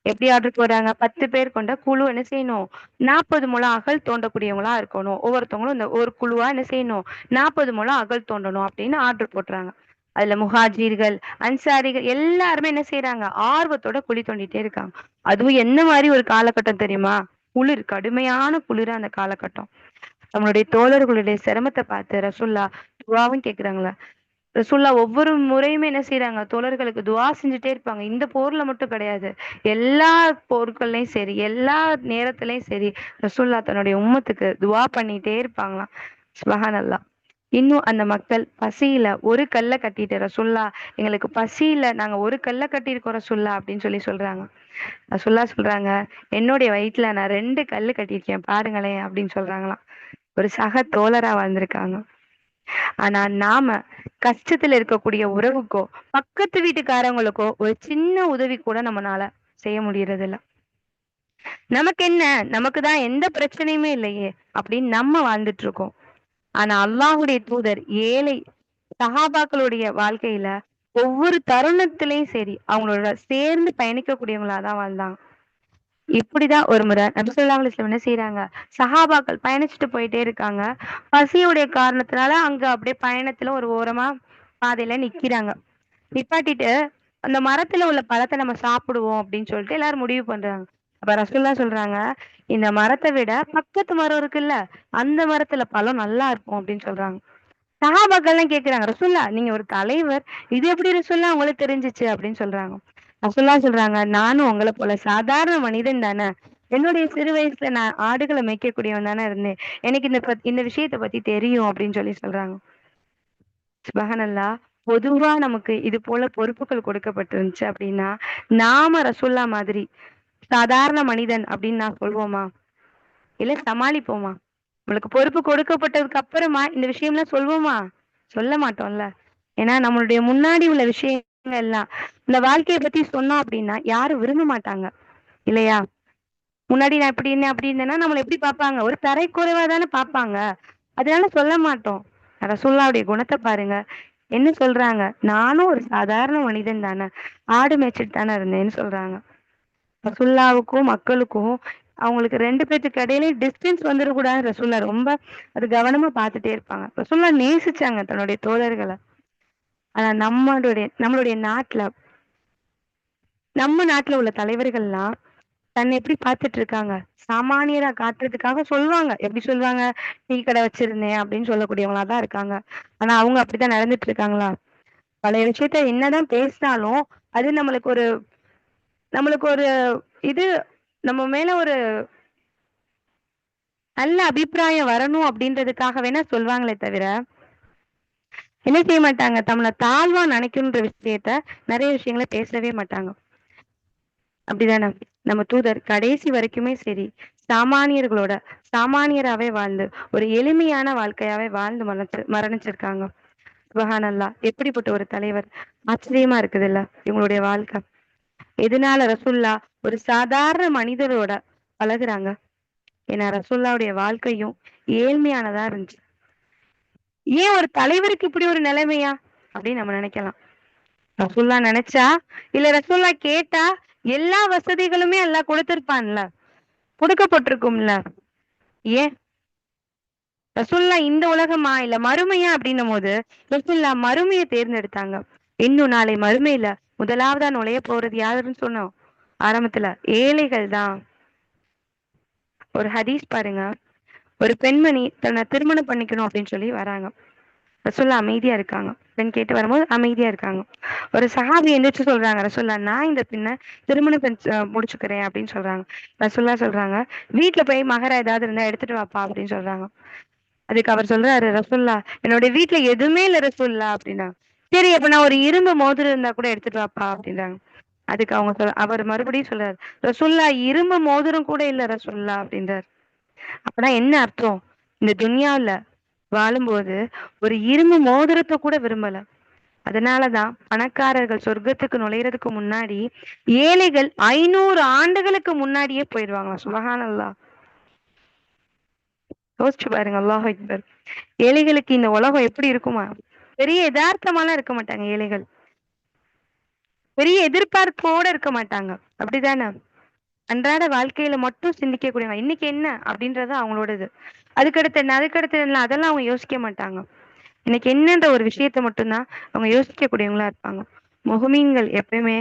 எப்படி ஆர்டர் போடுறாங்க? 10 பேர் கொண்ட குழு என்ன செய்யணும்? 40 முழம் அகழ் தோண்டக்கூடியவங்களா இருக்கணும். ஒவ்வொருத்தவங்களும் இந்த ஒரு குழுவா என்ன செய்யணும்? 40 முழம் அகழ் தோண்டணும் அப்படின்னு ஆர்டர் போடுறாங்க. அதுல முஹாஜிர்கள், அன்சாரிகள் எல்லாருமே என்ன செய்றாங்க? ஆர்வத்தோட குழி தோண்டிட்டே இருக்காங்க. அதுவும் என்ன மாரி ஒரு காலகட்டம் தெரியுமா? குளிர், கடுமையான குளிர் அந்த காலகட்டம். நம்மளுடைய தோழர்களுடைய சிரமத்த பார்த்து ரசூலுல்லாஹ் துஆவும் கேட்கிறாங்களா? ரசூலுல்லாஹ் ஒவ்வொரு முறையுமே என்ன செய்றாங்க? தோழர்களுக்கு துஆ செஞ்சுட்டே இருப்பாங்க. இந்த போர்ல மட்டும் கிடையாது. எல்லா போர்கள்லயும் சரி, எல்லா நேரத்திலயும் சரி, ரசூலுல்லாஹ் தன்னுடைய உம்மத்துக்கு துஆ பண்ணிட்டே இருப்பாங்களாம். சுப்ஹானல்லாஹ். இன்னும் அந்த மக்கள் பசியில ஒரு கல்ல கட்டிட்டு ரசூலுல்லாஹ் எங்களுக்கு பசியில நாங்க ஒரு கல்ல கட்டியிருக்கோம் ரசூலுல்லாஹ் அப்படின்னு சொல்லி சொல்றாங்க. ரசூலுல்லாஹ் சொல்றாங்க, என்னுடைய வயித்துல நான் 2 கல்லு கட்டியிருக்கேன் பாருங்களேன் அப்படின்னு சொல்றாங்களாம். ஒரு சக தோழரா வாழ்ந்திருக்காங்க. ஆனா நாம கஷ்டத்துல இருக்கக்கூடிய உறவுக்கோ, பக்கத்து வீட்டுக்காரங்களுக்கோ ஒரு சின்ன உதவி கூட நம்மனால செய்ய முடியறதில்ல. நமக்கு என்ன? நமக்கு தான் எந்த பிரச்சனையுமே இல்லையே! அப்படின்னு நம்ம வாழ்ந்துட்டு இருக்கோம். ஆனா அல்லாஹ்வுடைய தூதர் ஏழை சஹாபாக்களுடைய வாழ்க்கையில ஒவ்வொரு தருணத்திலயும் சரி, அவங்களோட சேர்ந்து பயணிக்கக்கூடியவங்களா தான் வாழ்ந்தாங்க. இப்படிதான் ஒரு முறை நபி ஸல்லல்லாஹு அலைஹி வஸல்லம் என்ன செய்றாங்க, சஹாபாக்கள் பயணிச்சுட்டு போயிட்டே இருக்காங்க. பசியுடைய காரணத்தினால அங்க அப்படியே பயணத்துல ஒரு ஓரமா பாதையில நிக்கிறாங்க. நிப்பாட்டிட்டு அந்த மரத்துல உள்ள பழத்த நம்ம சாப்பிடுவோம் அப்படின்னு சொல்லிட்டு எல்லாரும் முடிவு பண்றாங்க. அப்ப ரசூலுல்லாஹ் சொல்றாங்க, இந்த மரத்த விட பக்கத்து மரம் இருக்குல்ல, அந்த மரத்துல பழம் நல்லா இருக்கும் அப்படின்னு சொல்றாங்க. சஹாபாக்கள்லாம் கேட்குறாங்க, "ரசூலுல்லாஹ் நீங்க ஒரு தலைவர். இது எப்படி ரசூலுல்லாஹ் உங்களுக்கு தெரிஞ்சுச்சு?" அப்படின்னு சொல்றாங்க. ரசூலுல்லாஹ் சொல்றாங்க, "நானும் உங்கள போல சாதாரண மனிதன் தானே. என்னுடைய சிறு வயசுல நான் ஆடுகள மேய்க்கக்கூடியவன் தானே இருந்தேன். எனக்கு இந்த விஷயத்த பத்தி தெரியும்." அப்படின்னு சொல்லி சொல்றாங்க. சுப்ஹானல்லாஹ். பொதுவா நமக்கு இது போல பொறுப்புகள் கொடுக்கப்பட்டிருந்துச்சு அப்படின்னா, நாம ரசூலுல்லாஹ் மாதிரி சாதாரண மனிதன் அப்படின்னு நான் சொல்வோமா? இல்ல சமாளிப்போமா? நம்மளுக்கு பொறுப்பு கொடுக்கப்பட்டதுக்கு அப்புறமா இந்த விஷயம்லாம் சொல்வோமா? சொல்ல மாட்டோம்ல. ஏன்னா நம்மளுடைய முன்னாடி உள்ள விஷயங்கள்லாம் இந்த வாழ்க்கைய பத்தி சொன்னோம் அப்படின்னா, யாரும் விரும்ப மாட்டாங்க. இல்லையா? முன்னாடி நான் இப்படி இருந்தேன், அப்படி இருந்தேன்னா நம்மள எப்படி பார்ப்பாங்க? ஒரு தரைக்குறைவா தானே பார்ப்பாங்க. அதனால சொல்ல மாட்டோம். ரசூலுல்லாஹ்வுடைய குணத்த பாருங்க. என்ன சொல்றாங்க? நானும் ஒரு சாதாரண மனிதன் தானே. ஆடு மேய்ச்சுட்டு தானே இருந்தேன்னு சொல்றாங்க. ரசூலுல்லாஹ்வுக்கும் மக்களுக்கும் அவங்களுக்கு 2 பேத்துக்கு இடையில டிஸ்டன்ஸ் வந்துரக்கூடாதுன்னு ரசூலுல்லாஹ் ரொம்ப அது கவனமா பார்த்துட்டே இருப்பாங்க. ரசூலுல்லாஹ் நேசிச்சாங்க தன்னுடைய தோழர்கள. ஆனா நம்மளுடைய நம்மளுடைய நாட்ல நம்ம நாட்டுல உள்ள தலைவர்கள்லாம் தன்னை எப்படி பார்த்துட்டு இருக்காங்க? சாமானியரா காட்டுறதுக்காக சொல்லுவாங்க. எப்படி சொல்லுவாங்க? டீ கடை வச்சிருந்தேன் அப்படின்னு சொல்லக்கூடியவங்களா தான் இருக்காங்க. ஆனா அவங்க அப்படித்தான் நடந்துட்டு இருக்காங்களா? பழைய விஷயத்த என்னதான் பேசினாலும், அது நம்மளுக்கு ஒரு இது நம்ம மேல ஒரு நல்ல அபிப்பிராயம் வரணும் அப்படின்றதுக்காக வேணா சொல்வாங்களே தவிர, என்ன செய்ய மாட்டாங்க? நம்மள தாழ்வா நினைக்கணுன்ற விஷயத்த நெறைய விஷயங்கள பேசவே மாட்டாங்க. அப்படிதானே? நம்ம தூதர் கடைசி வரைக்குமே சரி, சாமானியர்களோட சாமானியராவே வாழ்ந்து, ஒரு எளிமையான வாழ்க்கையாவே வாழ்ந்து மரணிச்சிருக்காங்க. சுபஹானல்லாஹ்! எப்படிப்பட்ட ஒரு தலைவர்! ஆச்சரியமா இருக்குதுல்ல, இவங்களுடைய வாழ்க்கை. எதனால ரசூலுல்லாஹ் ஒரு சாதாரண மனிதரோட பழகுறாங்க? ஏன்னா ரசூலுல்லாஹ்வுடைய வாழ்க்கையும் ஏழ்மையானதா இருந்துச்சு. ஏன் ஒரு தலைவருக்கு இப்படி ஒரு நிலைமையா? அப்படின்னு நம்ம நினைக்கலாம். ரசூலுல்லாஹ் நினைச்சா, இல்ல ரசூலுல்லாஹ் கேட்டா, எல்லா வசதிகளுமே அல்லாஹ் குடுத்திருப்பான்ல. குடுக்கப்பட்டிருக்கும்ல. ஏன்? ரசூலுல்லாஹ் இந்த உலகமா? இல்ல மறுமையா? அப்படின்னும்போது, ரசூலுல்லாஹ் மறுமைய தேர்ந்தெடுத்தாங்க. இன்னும் நாளை மறுமையில முதலாவதா நுழைய போறது யாருன்னு சொன்னோம்? ஆரம்பத்துல ஏழைகள் தான். ஒரு ஹதீஸ் பாருங்க. ஒரு பெண்மணி தன்னை திருமணம் பண்ணிக்கணும் அப்படின்னு சொல்லி வராங்க. ரசூலுல்லாஹ் அமைதியா இருக்காங்க. பெண் கேட்டு வரும்போது அமைதியா இருக்காங்க. ஒரு சஹாபி எந்திரிச்சு சொல்றாங்க, ரசூலுல்லாஹ் நான் இந்த பெண்ண திருமணம் முடிச்சுக்கிறேன் அப்படின்னு சொல்றாங்க. ரசூலுல்லாஹ் சொல்றாங்க, வீட்ல போய் மகரா ஏதாவது இருந்தா எடுத்துட்டு வாப்பா அப்படின்னு சொல்றாங்க. அதுக்கு அவர் சொல்றாரு, ரசூலுல்லாஹ் என்னுடைய வீட்ல எதுவுமே இல்ல ரசூலுல்லாஹ் அப்படின்னாங்க. சரி அப்ப நான் ஒரு இரும்பு மோதிரம் இருந்தா கூட எடுத்துட்டு வாப்பா அப்படின்றாங்க. அதுக்கு அவர் மறுபடியும் சொல்றாரு, ரசூலுல்லாஹ் இரும்பு மோதிரம் கூட இல்ல ரசூலுல்லாஹ் அப்படின்றாரு. அப்பன்னா என்ன அர்த்தம்? இந்த துன்யாவுல வாழும்போது ஒரு இரும்பு மோதிரத்த கூட விரும்பல. அதனாலதான் பணக்காரர்கள் சொர்க்கத்துக்கு நுழையறதுக்கு முன்னாடி ஏழைகள் 500 ஆண்டுகளுக்கு முன்னாடியே போயிடுவாங்களாம். சுபஹானல்லாஹ்! யோசிச்சு பாருங்க. அல்லாஹ் அக்பர்! ஏழைகளுக்கு இந்த உலகம் எப்படி இருக்குமா? பெரிய எதார்த்தமாலாம் இருக்க மாட்டாங்க ஏழைகள். பெரிய எதிர்பார்ப்போட இருக்க மாட்டாங்க. அப்படிதானே? அன்றாட வாழ்க்கையில மட்டும் சிந்திக்கக்கூடியவங்க. இன்னைக்கு என்ன? அப்படின்றது அவங்களோடது. அதுக்கடுத்து என்ன? அதுக்கடுத்து என்ன? அதெல்லாம் அவங்க யோசிக்க மாட்டாங்க. இன்னைக்கு என்னன்ற ஒரு விஷயத்த மட்டும் தான் அவங்க யோசிக்கக்கூடியவங்களா இருப்பாங்க. முஹ்மின்கள் எப்பயுமே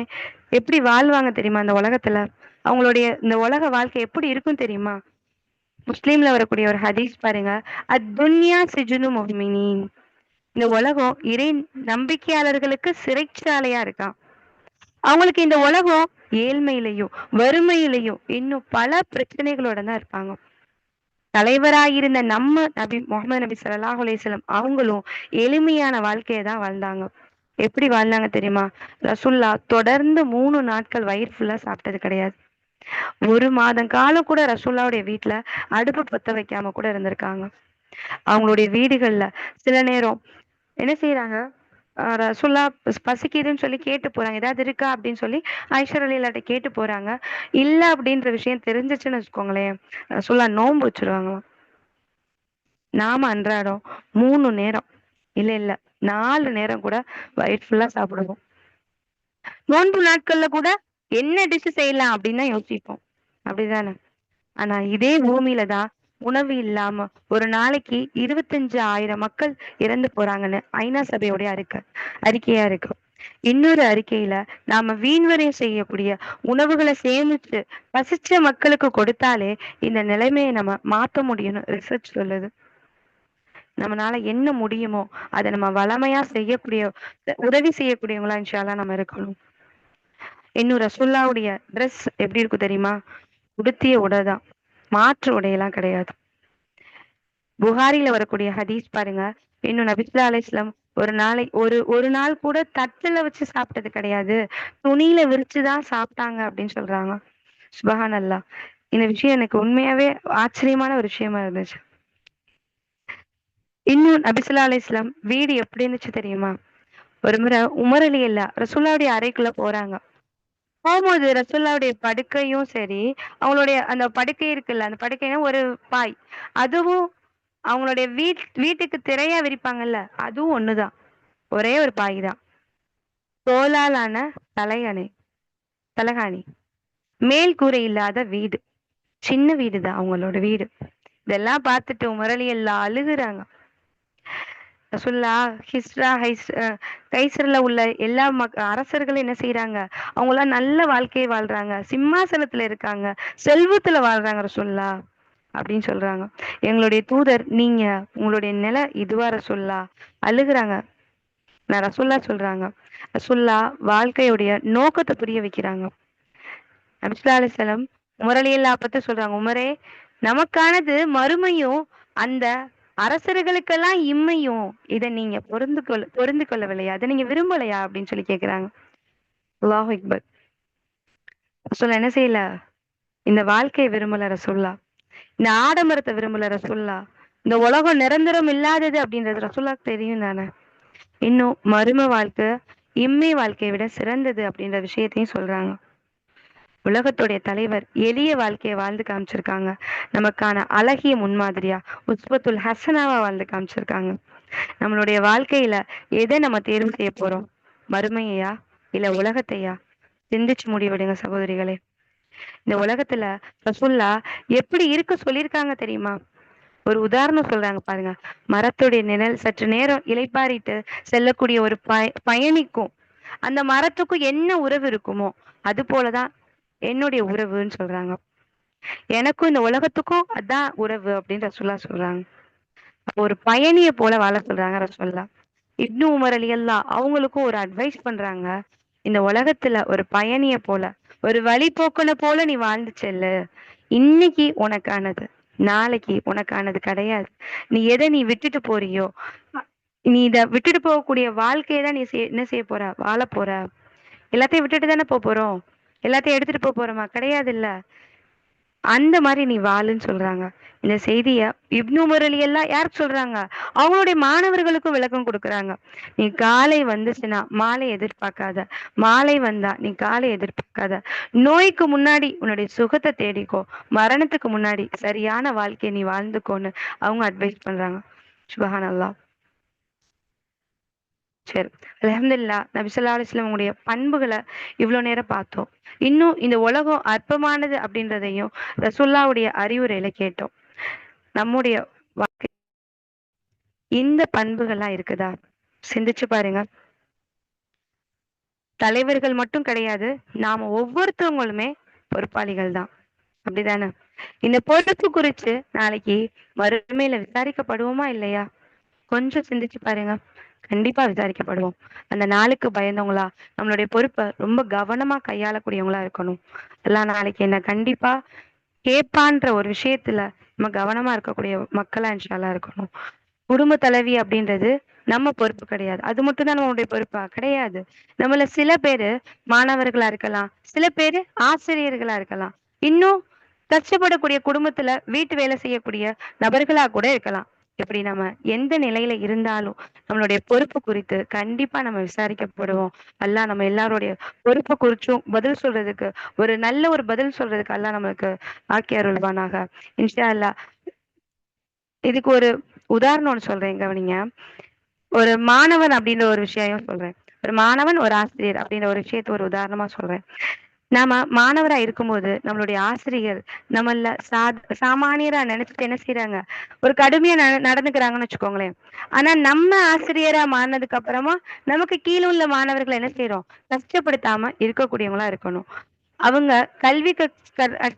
எப்படி வாழ்வாங்க தெரியுமா இந்த உலகத்துல? அவங்களுடைய இந்த உலக வாழ்க்கை எப்படி இருக்கும் தெரியுமா? முஸ்லிம்ல வரக்கூடிய ஒரு ஹதீஸ் பாருங்க. "அத்துன்யா சிஜ்னு முஃமினீன்." இந்த உலகம் இறை நம்பிக்கையாளர்களுக்கு சிறைச்சாலையா இருக்காம். அவங்களுக்கு இந்த உலகம் ஏழ்மையிலயும், வறுமையிலயும் இன்னும் பல பிரச்சனைகளோட தான் இருப்பாங்க. தலைவராயிருந்த நம்ம நபி முகமது நபி ஸல்லல்லாஹு அலைஹி வஸல்லம் அவங்களும் எளிமையான வாழ்க்கைய தான் வாழ்ந்தாங்க. எப்படி வாழ்ந்தாங்க தெரியுமா? ரசூலுல்லாஹ் தொடர்ந்து 3 நாட்கள் வயிறு ஃபுல்லா சாப்பிட்டது கிடையாது. 1 மாதம் காலம் கூட ரசூலுல்லாஹ்வுடைய வீட்ல அடுப்பு பத்த வைக்காம கூட இருந்திருக்காங்க. அவங்களுடைய வீடுகள்ல சில நேரம் என்ன செய்றாங்க? ரசூலுல்லாஹ் பசிக்குதுன்னு சொல்லி கேட்டு போறாங்க. "ஏதாவது இருக்கா?" அப்படின்னு சொல்லி ஆயிஷா ரலியல்லாஹு கேட்டு போறாங்க. இல்ல அப்படின்ற விஷயம் தெரிஞ்சுச்சுன்னு வச்சுக்கோங்களேன், ரசூலுல்லாஹ் நோன்பு வச்சுருவாங்களாம். நாம அன்றாடம் 3 நேரம், இல்ல இல்ல 4 நேரம் கூட வயிறு ஃபுல்லா சாப்பிடுவோம். நோன்பு நாட்கள்ல கூட என்ன டிஷ் செய்யலாம் அப்படின்னு தான் யோசிப்போம். அப்படிதானே? ஆனா இதே பூமியில தான் உணவு இல்லாம ஒரு நாளைக்கு 25,000 மக்கள் இறந்து போறாங்கன்னு ஐநா சபையுடைய அறிக்கையா இருக்கு. இன்னொரு அறிக்கையில நாம வீண்வரையும் செய்யக்கூடிய உணவுகளை சேமிச்சு பசிச்ச மக்களுக்கு கொடுத்தாலே இந்த நிலைமையை நம்ம மாத்த முடியும்னு ரிசர்ச் சொல்லுது. நம்மனால என்ன முடியுமோ அதை நம்ம வளமையா செய்யக்கூடிய உதவி செய்யக்கூடியவங்களா இன்ஷா அல்லாஹ் நம்ம இருக்கணும். இன்னும் ரசூலுல்லாஹ்வுடைய ட்ரெஸ் எப்படி இருக்கும் தெரியுமா? உடுத்திய உடை தான். மாற்று உடையெல்லாம் கிடையாது. புகாரில வரக்கூடிய ஹதீஸ் பாருங்க. இன்னும் நபி ஸல்லல்லாஹு அலைஹி வஸல்லம் ஒரு நாள் கூட தட்டுல வச்சு சாப்பிட்டது கிடையாது. துணியில விரிச்சு தான் சாப்பிட்டாங்க அப்படின்னு சொல்றாங்க. சுப்ஹானல்லாஹ்! இந்த விஷயம் எனக்கு உண்மையாவே ஆச்சரியமான ஒரு விஷயமா இருந்துச்சு. இன்னும் நபி ஸல்லல்லாஹு அலைஹி வஸல்லம் வீடு எப்படி இருந்துச்சு தெரியுமா? ஒரு முறை உமர் ரலியல்லாஹு ரசூலுல்லாஹ்வுடைய அறைக்குள்ள போறாங்க. போகும்போது ரசூலுல்லாஹ்வுடைய படுக்கையும் சரி, அவங்களுடைய அந்த படுக்கை இருக்குல்ல, அந்த படுக்கைனா ஒரு பாய். அதுவும் அவங்களுடைய வீட்டுக்கு திரையா விரிப்பாங்கல்ல, அதுவும் ஒண்ணுதான். ஒரே ஒரு பாய் தான். தோலால் ஆன தலையணை தலகாணி. மேல் கூரை இல்லாத வீடு. சின்ன வீடு தான் அவங்களோட வீடு. இதெல்லாம் பார்த்துட்டு உமர் ரலியல்லாஹு அழுகுறாங்க. ரசூலுல்லா கைசர்ல உள்ள எல்லா அரசர்களும் என்ன செய்றாங்க? அவங்கலாம் நல்ல வாழ்க்கைய வாழ்றாங்க. சிம்மாசனத்துல இருக்காங்க. செல்வத்துல வாழ்றாங்க ரசூலுல்லா அப்படின்னு சொல்றாங்க. எங்களுடைய தூதர் நீங்க உங்களுடைய நிலை இதுவா ரசூலுல்லா அழுகுறாங்க. நான் ரசூலுல்லா சொல்றாங்க. ரசூலுல்லா வாழ்க்கையுடைய நோக்கத்த புரிய வைக்கிறாங்க. நபி ஸல்லல்லாஹு அலைஹி வஸல்லம் உமர் ரலியல்லாஹு பத்தி சொல்றாங்க. உமரே நமக்கானது மறுமையும் அந்த அரசர்களுக்கெல்லாம் இம்மையும் இத நீங்க பொருந்து கொள்ளவில்லையா? அத நீங்க விரும்பலையா? அப்படின்னு சொல்லி கேட்கிறாங்க. அல்லாஹ் அக்பர். ரசூலுல்லாஹ் என்ன செய்யல? இந்த வாழ்க்கைய விரும்பல ரசூலுல்லாஹ். இந்த ஆடம்பரத்த விரும்பல ரசூலுல்லாஹ். இந்த உலகம் நிரந்தரம் இல்லாதது அப்படின்றது ரசூலுல்லாஹ்க்கு தெரியும் தானே. இன்னும் மறுமை வாழ்க்கை இம்மை வாழ்க்கையை விட சிறந்தது அப்படின்ற விஷயத்தையும் சொல்றாங்க. உலகத்துடைய தலைவர் எளிய வாழ்க்கைய வாழ்ந்து காமிச்சிருக்காங்க. நமக்கான அழகிய முன்மாதிரியா உஸ்வத்துல் ஹசனாவா வாழ்ந்து காமிச்சிருக்காங்க. நம்மளுடைய வாழ்க்கையில எதை நம்ம தேர்வு செய்ய போறோம்? மறுமையையா இல்ல உலகத்தையா? சிந்திச்சு முடிவெடுங்க சகோதரிகளே. இந்த உலகத்துல ரசூல்லா எப்படி இருக்க சொல்லியிருக்காங்க தெரியுமா? ஒரு உதாரணம் சொல்றாங்க பாருங்க. மரத்துடைய நிழல் சற்று நேரம் இளைப்பாறிட்டு செல்லக்கூடிய ஒரு பயணிக்கும் அந்த மரத்துக்கும் என்ன உறவு இருக்குமோ அது போலதான் என்னுடைய உறவுன்னு சொல்றாங்க. எனக்கும் இந்த உலகத்துக்கும் அதான் உறவு அப்படின்னு ரசூலுல்லாஹ் சொல்றாங்க. அப்போ ஒரு பயணிய போல வாழ சொல்றாங்க ரசூலுல்லாஹ். இப்னு உமர் ரலியல்லாஹ் அவங்களுக்கும் ஒரு அட்வைஸ் பண்றாங்க. இந்த உலகத்துல ஒரு பயணிய போல ஒரு வழிபோக்கன போல நீ வாழ்ந்து செல்லு. இன்னைக்கு உனக்கானது நாளைக்கு உனக்கானது கிடையாது. நீ விட்டுட்டு போறியோ நீ இத விட்டுட்டு போகக்கூடிய வாழ்க்கையை தான் நீ என்ன செய்ய போற வாழ போற. எல்லாத்தையும் விட்டுட்டு தானே போறோம். எல்லாத்தையும் எடுத்துட்டு போறோமா? கிடையாது இல்ல. அந்த மாதிரி நீ வாழுன்னு சொல்றாங்க. இந்த செய்திய இப்னு உமர் ரலியல்லாஹ் யாருக்கு சொல்றாங்க? அவங்களுடைய மாணவர்களுக்கும் விளக்கம் கொடுக்குறாங்க. நீ காலை வந்துச்சுன்னா மாலை எதிர்பார்க்காத. மாலை வந்தா நீ காலை எதிர்பார்க்காத. நோய்க்கு முன்னாடி உன்னுடைய சுகத்தை தேடிக்கோ. மரணத்துக்கு முன்னாடி சரியான வாழ்க்கையை நீ வாழ்ந்துக்கோன்னு அவங்க அட்வைஸ் பண்றாங்க. சுபஹானல்லாஹ். சரி. அல்ஹம்துலில்லாஹ் நபி ஸல்லல்லாஹு அலைஹி வஸல்லம் உடைய பண்புகள இவ்ளோ நேரம் பார்த்தோம். இன்னும் இந்த உலகம் அற்பமானது அப்படின்றதையும் ரசூலுல்லாஹ்வுடைய அறிவுரையில கேட்டோம். நம்முடைய இந்த பண்புகள்லாம் இருக்குதா? சிந்திச்சு பாருங்க. தலைவர்கள் மட்டும் கிடையாது. நாம ஒவ்வொருத்தவங்களுமே பொறுப்பாளிகள் தான். அப்படிதானே? இந்த பொறுப்பு குறிச்சு நாளைக்கு மறுமையில விசாரிக்கப்படுவோமா இல்லையா? கொஞ்சம் சிந்திச்சு பாருங்க. கண்டிப்பா விசாரிக்கப்படுவோம். அந்த நாளுக்கு பயந்தவங்களா, நம்மளுடைய பொறுப்ப ரொம்ப கவனமா கையாளக்கூடியவங்களா இருக்கணும். அல்லாஹ் நாளைக்கு என்ன கண்டிப்பா கேட்பான்ற ஒரு விஷயத்துல நம்ம கவனமா இருக்கக்கூடிய மக்களா இன்ஷா அல்லாஹ் இருக்கணும். குடும்ப தலைவி அப்படின்றது நம்ம பொறுப்பு கிடையாது. அது மட்டும் தான் நம்மளுடைய பொறுப்பா? கிடையாது. நம்மள சில பேரு மாணவர்களா இருக்கலாம். சில பேரு ஆசிரியர்களா இருக்கலாம். இன்னும் கஷ்டப்படக்கூடிய குடும்பத்துல வீட்டு வேலை செய்யக்கூடிய நபர்களா கூட இருக்கலாம். இப்படி நம்ம எந்த நிலையில இருந்தாலும் நம்மளுடைய பொறுப்பு குறித்து கண்டிப்பா நம்ம விசாரிக்கப்படுவோம். அல்லாஹ் நம்ம எல்லாருடைய பொறுப்பு குறிச்சும் பதில் சொல்றதுக்கு ஒரு பதில் சொல்றதுக்கு அல்லாஹ் நம்மளுக்கு ஆக்கி அருள்வானாக. இன்ஷா அல்லாஹ். இதுக்கு ஒரு உதாரணம் ஒண்ணு சொல்றேன் கவனிங்க. ஒரு மாணவன் அப்படின்ற ஒரு விஷயம் சொல்றேன். ஒரு மாணவன், ஒரு ஆசிரியர் அப்படின்ற ஒரு விஷயத்த ஒரு உதாரணமா சொல்றேன். நாம மாணவரா இருக்கும்போது நம்மளுடைய ஆசிரியர் நம்மள சாமானியரா நினைச்சுட்டு என்ன செய்றாங்க? ஒரு கடுமையா நடந்துக்கிறாங்கன்னு வச்சுக்கோங்களேன். ஆனா நம்ம ஆசிரியரா மாறுனதுக்கு அப்புறமா நமக்கு கீழ உள்ள மாணவர்கள என்ன செய்றோம்? கஷ்டப்படுத்தாம இருக்கக்கூடியவங்களா இருக்கணும். அவங்க கல்வி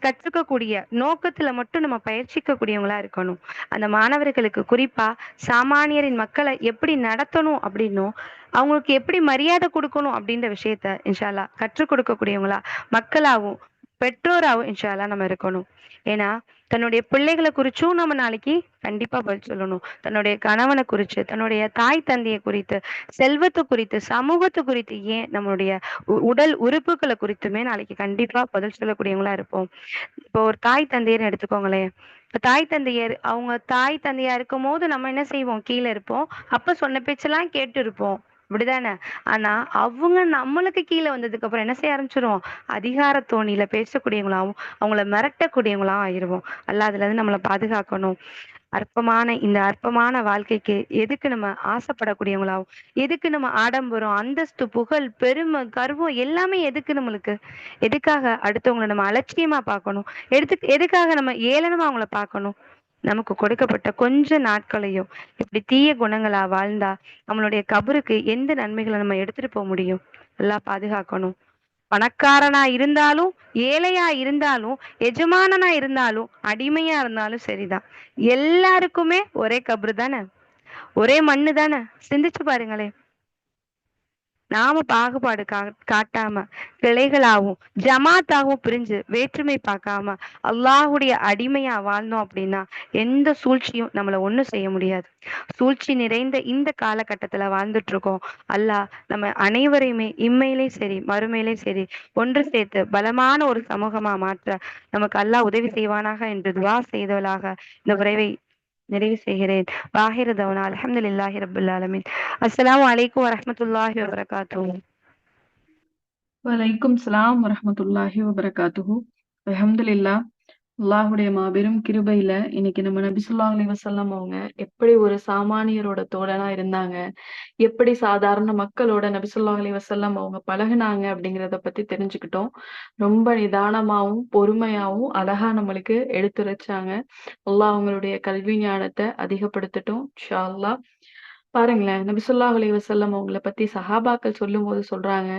கற்றுக்கக்கூடிய நோக்கத்துல மட்டும் நம்ம பயிற்சிக்கக்கூடியவங்களா இருக்கணும். அந்த மாணவர்களுக்கு குறிப்பா சாமானியரின் மக்களை எப்படி நடத்தணும் அப்படின்னும், அவங்களுக்கு எப்படி மரியாதை குடுக்கணும் அப்படின்ற விஷயத்த இன்ஷா அல்லாஹ் கற்றுக் கொடுக்கக்கூடியவங்களா, மக்களாவும், பெற்றோராவும் இன்ஷா அல்லாஹ் நம்ம இருக்கணும். ஏன்னா, தன்னுடைய பிள்ளைகள குறிச்சும் நம்ம நாளைக்கு கண்டிப்பா பதில் சொல்லணும். தன்னுடைய கணவன குறிச்சு, தன்னுடைய தாய் தந்தைய குறித்து, செல்வத்த குறித்து, சமூகத்த குறித்து, ஏன் நம்மளுடைய உடல் உறுப்புகள குறித்துமே நாளைக்கு கண்டிப்பா பதில் சொல்லக்கூடியவங்களா இருப்போம். இப்போ ஒரு தாய் தந்தையர்ன்னு எடுத்துக்கோங்களேன். இப்ப தாய் தந்தையர் அவங்க தாய் தந்தையா இருக்கும்போது நம்ம என்ன செய்வோம்? கீழ இருப்போம். அப்ப சொன்ன பேச்செல்லாம் கேட்டு இருப்போம். இப்படிதானே? ஆனா அவங்க நம்மளுக்கு கீழ வந்ததுக்கு அப்புறம் என்ன செய்ய ஆரம்பிச்சுருவோம்? அதிகார தோணியில பேசக்கூடியவங்களாவும், அவங்கள மிரட்டக்கூடியவங்களாவும் ஆயிருவோம். அல்லாஹ் அதுலருந்து நம்மள பாதுகாக்கணும். இந்த அற்பமான வாழ்க்கைக்கு எதுக்கு நம்ம ஆசைப்படக்கூடியவங்களாவும், எதுக்கு நம்ம ஆடம்பரம், அந்தஸ்து, புகழ், பெருமை, கர்வம் எல்லாமே எதுக்கு நம்மளுக்கு? எதுக்காக அடுத்தவங்கள நம்ம அலட்சியமா பார்க்கணும்? எதுக்காக நம்ம ஏளனமா அவங்கள பார்க்கணும்? நமக்கு கொடுக்கப்பட்ட கொஞ்ச நாட்களையும் இப்படி தீய குணங்களா வாழ்ந்தா நம்மளுடைய கபருக்கு எந்த நன்மைகளை நம்ம எடுத்துட்டு போக முடியும்? எல்லாம் பாதுகாக்கணும். பணக்காரனா இருந்தாலும், ஏழையா இருந்தாலும், எஜமானனா இருந்தாலும், அடிமையா இருந்தாலும் சரிதான். எல்லாருக்குமே ஒரே கபரு தானே! ஒரே மண்ணு தானே! சிந்திச்சு பாருங்களேன். நாம பாகுபாடு காட்டாம கிளைகளாவும் ஜமாத்தாகவும் பிரிஞ்சு வேற்றுமை பார்க்காம அல்லாஹுடைய அடிமையா வாழ்ந்தோம் அப்படின்னா எந்த சூழ்ச்சியும் நம்மள ஒண்ணும் செய்ய முடியாது. சூழ்ச்சி நிறைந்த இந்த காலகட்டத்துல வாழ்ந்துட்டு இருக்கோம். அல்லாஹ் நம்ம அனைவரையுமே இம்மையிலையும் சரி மறுமையிலையும் சரி ஒன்று சேர்த்து பலமான ஒரு சமூகமா மாற்ற நமக்கு அல்லாஹ் உதவி செய்வானாக என்று துவா செய்தவளாக இந்த உரைவை நிறைவு செய்கிறேன். வாஹிர தவனா அல்ஹம்துலில்லாஹி ரப்பில் ஆலமீன். அஸ்ஸலாமு அலைக்கும் வரஹ்மத்துல்லாஹி வபரகாத்துஹு. வலைக்கும் சலாம் வரஹ்மத்துல்லாஹி வபரகாத்துஹு. அல்ஹம்துலில்லாஹ். அல்லாஹுடைய மாபெரும் கிருபையில இன்னைக்கு நம்ம நபி ஸல்லல்லாஹு அலைஹி வஸல்லம் அவங்க எப்படி ஒரு சாமானியரோட தோழனா இருந்தாங்க, எப்படி சாதாரண மக்களோட நபி ஸல்லல்லாஹு அலைஹி வஸல்லம் அவங்க பழகுனாங்க அப்படிங்கிறத பத்தி தெரிஞ்சுக்கிட்டோம். ரொம்ப நிதானமாவும் பொறுமையாவும் அழகா நம்மளுக்கு எடுத்துரைச்சாங்க. அல்லாஹ் அவங்களுடைய கல்வி ஞானத்தை அதிகப்படுத்தட்டும் இன்ஷா அல்லாஹ். பாருங்களேன், நபி ஸல்லல்லாஹு அலைஹி வஸல்லம் அவங்கள பத்தி சஹாபாக்கள் சொல்லும்போது சொல்றாங்க,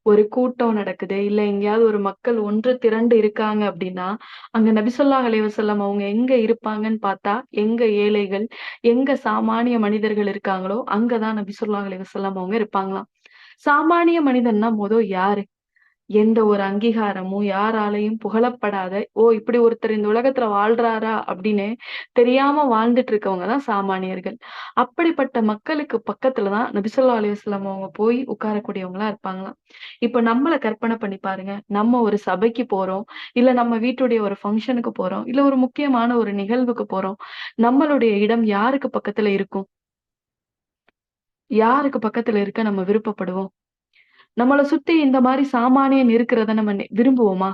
ஒரு கூட்டம் நடக்குது, இல்ல எங்கேயாவது ஒரு மக்கள் ஒன்று திரண்டு இருக்காங்க அப்படின்னா, அங்க நபி ஸல்லல்லாஹு அலைஹி வஸல்லம் அவங்க எங்க இருப்பாங்கன்னு பார்த்தா, எங்க ஏழைகள், எங்க சாமானிய மனிதர்கள் இருக்காங்களோ, அங்க தான் நபி ஸல்லல்லாஹு அலைஹி வஸல்லம் அவங்க இருப்பாங்களாம். சாமானிய மனிதன்னா யாரு? எந்த ஒரு அங்கீகாரமும் யாராலயும் புகழப்படாத, "ஓ! இப்படி ஒருத்தர் இந்த உலகத்துல வாழ்றாரா?" அப்படின்னு தெரியாம வாழ்ந்துட்டு இருக்கவங்க தான் சாமானியர்கள். அப்படிப்பட்ட மக்களுக்கு பக்கத்துல தான் நபி ஸல்லல்லாஹு அலைஹி வஸல்லம் அவங்க போய் உட்காரக்கூடியவங்களா இருப்பாங்களாம். இப்ப நம்மள கற்பனை பண்ணி பாருங்க. நம்ம ஒரு சபைக்கு போறோம், இல்ல நம்ம வீட்டுடைய ஒரு ஃபங்ஷனுக்கு போறோம், இல்ல ஒரு முக்கியமான ஒரு நிகழ்வுக்கு போறோம். நம்மளுடைய இடம் யாருக்கு பக்கத்துல இருக்கும்? யாருக்கு பக்கத்துல இருக்க நம்ம விருப்பப்படுவோம்? நம்மள சுத்தி இந்த மாரி சாமானியன் இருக்கிறத நம்ம விரும்புவோமா?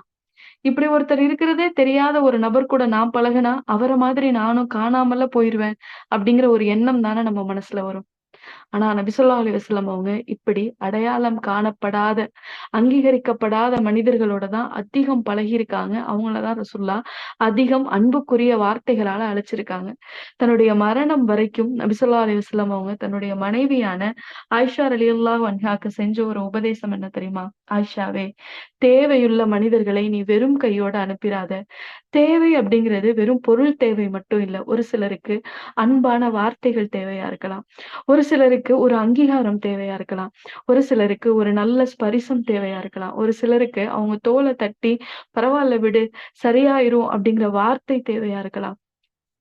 இப்படி ஒருத்தர் இருக்கிறதே தெரியாத ஒரு நபர் கூட நான் பழகுனா, அவர மாதிரி நானும் காணாமல்ல போயிருவேன். அப்படிங்கிற ஒரு எண்ணம் தானே நம்ம மனசுல வரும். ஆனா நபி ஸல்லல்லாஹு அலைஹி வஸல்லம் அவங்க இப்படி அடையாளம் காணப்படாத, அங்கீகரிக்கப்படாத மனிதர்களோட தான் அதிகம் பழகியிருக்காங்க. அவங்கள தான் ரசூலுல்லாஹ் அதிகம் அன்புக்குரிய வார்த்தைகளால அழைச்சிருக்காங்க. தன்னுடைய மரணம் வரைக்கும் நபி ஸல்லல்லாஹு அலைஹி வஸல்லம் அவங்க தன்னுடைய மனைவியான ஆயிஷா ரலியல்லாஹு அன்ஹாக்கு செஞ்ச ஒரு உபதேசம் என்ன தெரியுமா? ஆயிஷாவே, தேவையுள்ள மனிதர்களை நீ வெறும் கையோட அனுப்பிறாத. தேவை அப்படிங்கிறது வெறும் பொருள் தேவை மட்டும் இல்ல. ஒரு சிலருக்கு அன்பான வார்த்தைகள் தேவையா இருக்கலாம். ஒரு சிலருக்கு ஒரு அங்கீகாரம் தேவையா இருக்கலாம். ஒரு சிலருக்கு ஒரு நல்ல ஸ்பரிசம் தேவையா இருக்கலாம். ஒரு சிலருக்கு அவங்க தோள தட்டி, "பரவால்ல விடு, சரியாயிரும்" அப்படிங்கிற வார்த்தை தேவையா இருக்கலாம்.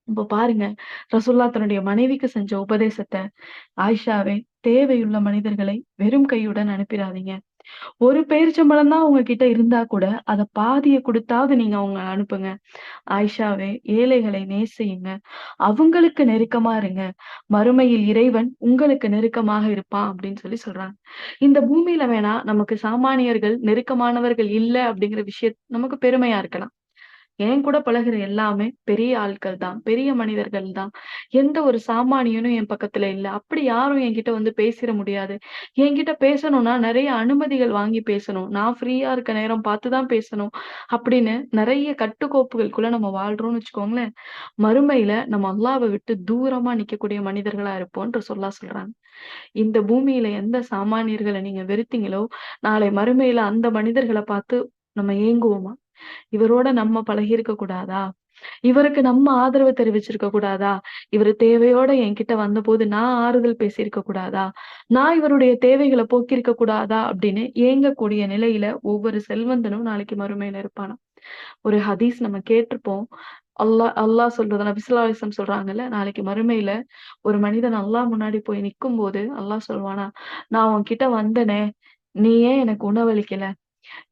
இப்ப பாருங்க, ரசூலுல்லாஹ் தன்னுடைய மனைவிக்கு செஞ்ச உபதேசத்த, "ஆயிஷாவே, தேவையுள்ள மனிதர்களை வெறும் கையுடன் அனுப்பிறாதீங்க. ஒரு பேரிச்சம்பழம் தான் உங்ககிட்ட இருந்தா கூட, அத பாதிய குடுத்தாவது நீங்க அவங்க அனுப்புங்க. ஆயிஷாவே, ஏழைகளை நேசியுங்க. அவங்களுக்கு நெருக்கமா இருங்க. மறுமையில் இறைவன் உங்களுக்கு நெருக்கமாக இருப்பான் அப்படின்னு சொல்றாங்க. இந்த பூமியில வேணா நமக்கு சாமானியர்கள் நெருக்கமானவர்கள் இல்ல அப்படிங்கிற விஷயம் நமக்கு பெருமையா இருக்கலாம். என் கூட பழகுற எல்லாமே பெரிய ஆட்கள் தான். பெரிய மனிதர்கள் தான். எந்த ஒரு சாமானியனும் என் பக்கத்துல இல்ல. அப்படி யாரும் என்கிட்ட வந்து பேசிற முடியாது. என்கிட்ட பேசணும்னா நெறைய அனுமதிகள் வாங்கி பேசணும். நான் ஃப்ரீயா இருக்க நேரம் பார்த்து தான் பேசணும். அப்படின்னு நெறைய கட்டுக்கோப்புகளுக்குள்ள நம்ம வாழ்றோம்னு வச்சுக்கோங்களேன். மறுமையில நம்ம அல்லாஹ்வ விட்டு தூரமா நிக்கக்கூடிய மனிதர்களா இருப்போம்ன்னு ரசூலுல்லாஹ் சொல்றாங்க. இந்த பூமியில எந்த சாமானியர்கள நீங்க வெறுத்தீங்களோ, நாளை மறுமையில அந்த மனிதர்கள பார்த்து நம்ம ஏங்குவோமா? இவரோட நம்ம பழகியிருக்க கூடாதா? இவருக்கு நம்ம ஆதரவு தெரிவிச்சிருக்க கூடாதா? இவரு தேவையோட என்கிட்ட வந்தபோது நான் ஆறுதல் பேசியிருக்க கூடாதா? நான் இவருடைய தேவைகள போக்கியிருக்க கூடாதா? அப்படின்னு ஏங்கக்கூடிய நிலையில ஒவ்வொரு செல்வந்தனும் நாளைக்கு மறுமையில இருப்பானாம். ஒரு ஹதீஸ் நம்ம கேட்டிருப்போம். அல்லாஹ் சொல்றது நபி ஸல்லல்லாஹு அலைஹி வஸல்லம் சொல்றாங்கல்ல, நாளைக்கு மறுமையில ஒரு மனிதன் அல்லாஹ் முன்னாடி போய் நிக்கும்போது, அல்லாஹ் சொல்வானாம், "நான் உன்கிட்ட வந்தனே, நீ ஏன் எனக்கு உணவளிக்கல?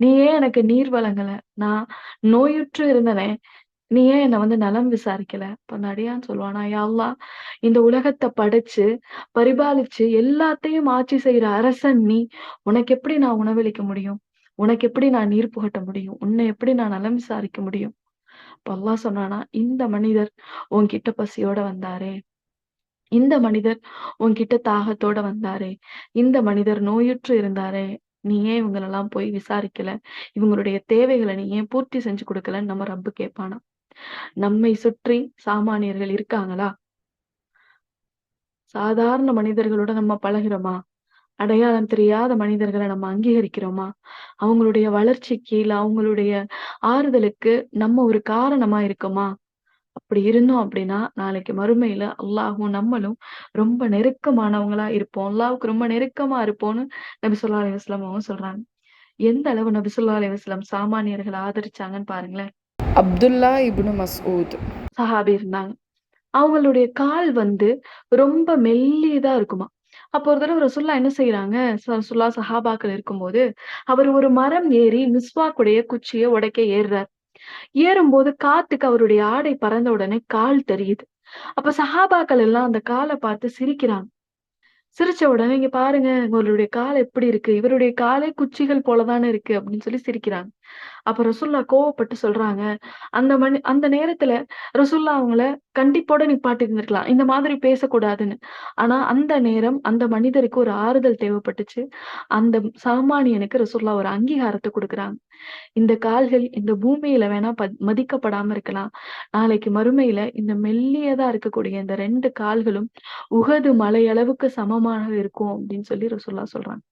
நீ ஏன் எனக்கு நீர் வழங்கல? நான் நோயுற்று இருந்தனே, நீ ஏன் என்ன வந்து நலம் விசாரிக்கல?" அப்ப அந்த அடியான் சொல்லுவானா, "யா அல்லாஹ், இந்த உலகத்த படைச்சு, பரிபாலிச்சு, எல்லாத்தையும் ஆட்சி செய்ற அரசன் நீ. உனக்கு எப்படி நான் உணவளிக்க முடியும்? உனக்கு எப்படி நான் நீர் புகட்ட முடியும்? உன்னை எப்படி நான் நலம் விசாரிக்க முடியும்?" அப்ப அல்லாஹ் சொன்னானா, "இந்த மனிதர் உன்கிட்ட பசியோட வந்தாரே, இந்த மனிதர் உன்கிட்ட தாகத்தோட வந்தாரே, இந்த மனிதர் நோயுற்று இருந்தாரே, நீ ஏன் இவங்களெல்லாம் போய் விசாரிக்கல? இவங்களுடைய தேவைகள நீ ஏன் பூர்த்தி செஞ்சு குடுக்கலன்னு?" நம்ம ரப்பு கேட்பானாம். நம்மை சுற்றி சாமானியர்கள் இருக்காங்களா? சாதாரண மனிதர்களோட நம்ம பழகுறோமா? அடையாளம் தெரியாத மனிதர்கள நம்ம அங்கீகரிக்கிறோமா? அவங்களுடைய வளர்ச்சிக்கு, இல்ல அவங்களுடைய ஆறுதலுக்கு நம்ம ஒரு காரணமா இருக்கோமா? அப்படி இருந்தோம் அப்படின்னா, நாளைக்கு மறுமையில அல்லாஹ்வும் நம்மளும் ரொம்ப நெருக்கமானவங்களா இருப்போம். அல்லாஹ்வுக்கு ரொம்ப நெருக்கமா இருப்போம்னு நபி ஸல்லல்லாஹு அலைஹி வஸல்லம் அவங்க சொல்றாங்க. எந்த அளவு நபி ஸல்லல்லாஹு அலைஹி வஸல்லம் சாமானியர்கள ஆதரிச்சாங்கன்னு பாருங்களேன். அப்துல்லா இப்னு மஸ்ஊத் சஹாபி இருந்தாங்க. அவங்களுடைய கால் ரொம்ப மெல்லியதா இருக்குமாம். அப்போ ஒரு தடவ ரசூலுல்லாஹ் என்ன செய்றாங்க, ரசூலுல்லாஹ் சஹாபாக்கள் இருக்கும்போது, அவர் ஒரு மரம் ஏறி மிஸ்வாக்குடைய குச்சிய உடைக்க ஏறுறார். ஏறும்போது காத்துக்கு அவருடைய ஆடை பறந்த உடனே கால் தெரியுது. அப்ப சஹாபாக்கள் எல்லாம் அந்த கால பார்த்து சிரிக்கிறாங்க. சிரிச்ச உடனே, "இங்க பாருங்க இவருடைய கால் எப்படி இருக்கு? இவருடைய காலே குச்சிகள் போல தானே இருக்கு." அப்படின்னு சொல்லி சிரிக்கிறாங்க. அப்ப ரசூலுல்லாஹ் கோவப்பட்டு சொல்றாங்க, அந்த நேரத்துல ரசூலுல்லாஹ் அவங்கள கண்டிப்போட நிப்பாட்டி இருந்திருக்கலாம். இந்த மாதிரி பேசக்கூடாதுன்னு. ஆனா அந்த நேரம் அந்த மனிதருக்கு ஒரு ஆறுதல் தேவைப்பட்டுச்சு. அந்த சாமானியனுக்கு ரசூலுல்லாஹ் ஒரு அங்கீகாரத்த குடுக்குறாங்க. இந்த கால்கள் இந்த பூமியில வேணா மதிக்கப்படாம இருக்கலாம். நாளைக்கு மறுமையில இந்த மெல்லியதா இருக்கக்கூடிய இந்த 2 கால்களும் உஹது மலையளவுக்கு சமமாக இருக்கும் அப்படின்னு சொல்லி ரசூலுல்லாஹ் சொல்றாங்க.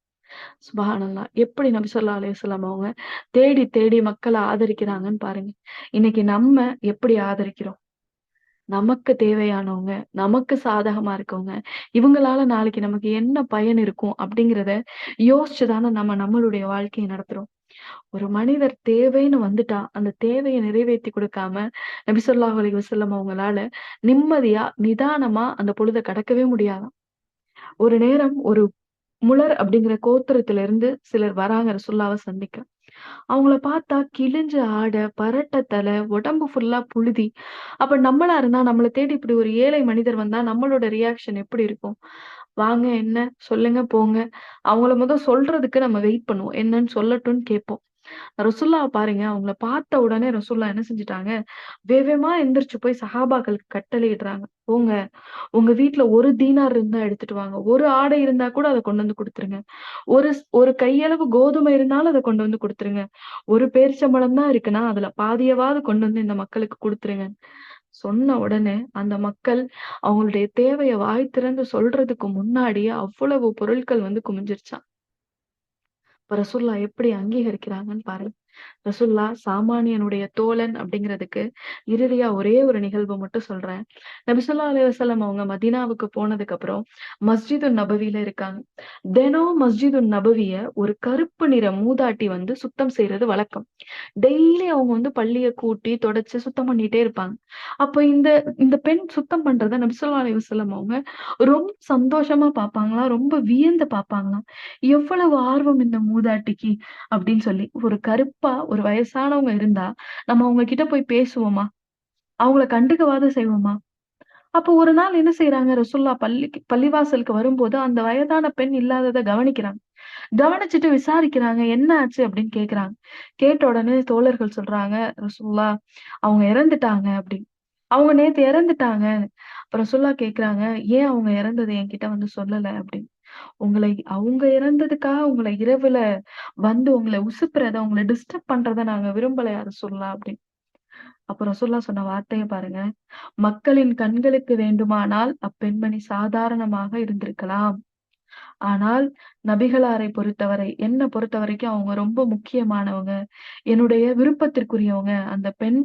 சுப்ஹானல்லாஹ். எப்படி நபி ஸல்லல்லாஹு அலைஹி வஸல்லம் அவங்க தேடி தேடி மக்கள ஆதரிக்கிறாங்கன்னு பாருங்க. இன்னைக்கு நம்ம எப்படி ஆதரிக்கிறோம்? நமக்கு தேவையானவங்க, நமக்கு சாதகமா இருக்கவங்க, இவங்களால நாளைக்கு நமக்கு என்ன பயன் இருக்கும்? அப்படிங்கிறத யோசிச்சு தானே நம்ம நம்மளுடைய வாழ்க்கைய நடத்துறோம். ஒரு மனிதர் தேவைன்னு வந்துட்டா, அந்த தேவைய நிறைவேத்தி குடுக்காம, நபி ஸல்லல்லாஹு அலைஹி வஸல்லம் அவங்களால நிம்மதியா, நிதானமா அந்த பொழுத கடக்கவே முடியாதாம். ஒரு நேரம் ஒரு முலர் அப்படிங்கிற கோத்திரத்திலிருந்து சிலர் வராங்க ரசூலுல்லாவ சந்திக்க. அவங்கள பார்த்தா கிழிஞ்ச ஆடை, பரட்ட தலை, உடம்பு ஃபுல்லா புழுதி. அப்ப நம்மளா இருந்தா நம்மள தேடி இப்படி ஒரு ஏழை மனிதர் வந்தா நம்மளோட ரியாக்ஷன் எப்படி இருக்கும்? வாங்க என்ன? சொல்லுங்க போங்க. அவங்கள சொல்றதுக்கு நம்ம வெயிட் பண்ணுவோம். என்னன்னு சொல்லட்டும்னு கேட்போம். ரசூலுல்லாவ பாருங்க, அவங்கள பார்த்த உடனே ரசூலுல்லாஹ் என்ன செஞ்சுட்டாங்க, வேகமா எந்திரிச்சு போய் சஹாபாக்களுக்கு கட்டளையிடுறாங்க. போங்க, உங்க வீட்ல 1 தீனார் இருந்தா எடுத்துட்டு வாங்க. ஒரு ஆடை இருந்தா கூட அத கொண்டு வந்து குடுத்துருங்க. ஒரு கையளவு கோதுமை இருந்தாலும் அத கொண்டு வந்து குடுத்துருங்க. ஒரு பேரிச்சம்பழம் தான் இருக்குன்னா, அதுல பாதியவாவது கொண்டு வந்து இந்த மக்களுக்கு குடுத்துருங்க. சொன்ன உடனே அந்த மக்கள் அவங்களுடைய தேவைய வாய் திறந்து சொல்றதுக்கு முன்னாடியே அவ்வளவு பொருட்கள் குமிஞ்சிருச்சாம். இப்ப ரசூலுல்லாஹ் எப்படி அங்கீகரிக்கிறாங்கன்னு பாருங்க. ரசூலுல்லாஹ் சாமானியனுடைய தோழன் அப்படிங்கிறதுக்கு இறுதியா ஒரே ஒரு நிகழ்வு மட்டும் சொல்றேன். நபி ஸல்லல்லாஹு அலைஹி வஸல்லம் அவங்க மதீனாவுக்கு போனதுக்கு அப்புறம் மஸ்ஜிதுன் நபவில இருக்காங்க. தினம் மஸ்ஜிதுன் நபவிய ஒரு கருப்பு நிற மூதாட்டி சுத்தம் செய்றது வழக்கம். டெய்லி அவங்க பள்ளிய கூட்டி, தொடச்சு சுத்தம் பண்ணிட்டே இருப்பாங்க. அப்ப இந்த இந்த பெண் சுத்தம் பண்றத நபி ஸல்லல்லாஹு அலைஹி வஸல்லம் அவங்க ரொம்ப சந்தோஷமா பார்ப்பாங்களாம். ரொம்ப வியந்து பார்ப்பாங்களாம். எவ்வளவு ஆர்வம் இந்த மூதாட்டிக்கு அப்படின்னு சொல்லி. ஒரு கருப்பா ஒரு வயசானவங்க இருந்தா, நம்ம அவங்க கிட்ட போய் பேசுவோமா? அவங்கள கண்டுக்கவாது செய்வோமா? அப்போ ஒரு நாள் என்ன செய்றாங்க ரசூலுல்லாஹ் பள்ளிவாசலுக்கு வரும்போது, அந்த வயதான பெண் இல்லாதத கவனிக்கிறாங்க. கவனிச்சுட்டு விசாரிக்கிறாங்க. "என்ன ஆச்சு?" அப்படின்னு கேட்குறாங்க. கேட்ட உடனே தோழர்கள் சொல்றாங்க, "ரசூலுல்லாஹ் அவங்க இறந்துட்டாங்க" அப்படின்னு. "அவங்க நேத்து இறந்துட்டாங்க." அப்ப ரசூலுல்லாஹ் கேட்குறாங்க, "ஏன் அவங்க இறந்தத என்கிட்ட சொல்லல?" அப்படின்னு. அவங்க இறந்ததுக்காக உங்கள இரவுல உங்கள உசுப்புறத, உங்கள டிஸ்டர்ப் பண்றத நாங்க விரும்பல யா ரசூலுல்லாஹ் அப்படின்னு. அப்ப ரசூலுல்லாஹ் சொன்ன வார்த்தைய பாருங்க. மக்களின் கண்களுக்கு வேண்டுமானால் அப்பெண்மணி சாதாரணமாக இருந்திருக்கலாம். ஆனால் நபிகளாரை பொறுத்தவரை என்ன பொறுத்தவரைக்கும் அவங்க ரொம்ப முக்கியமானவங்க. என்னுடைய விருப்பத்திற்குரியவங்க. அந்த பெண்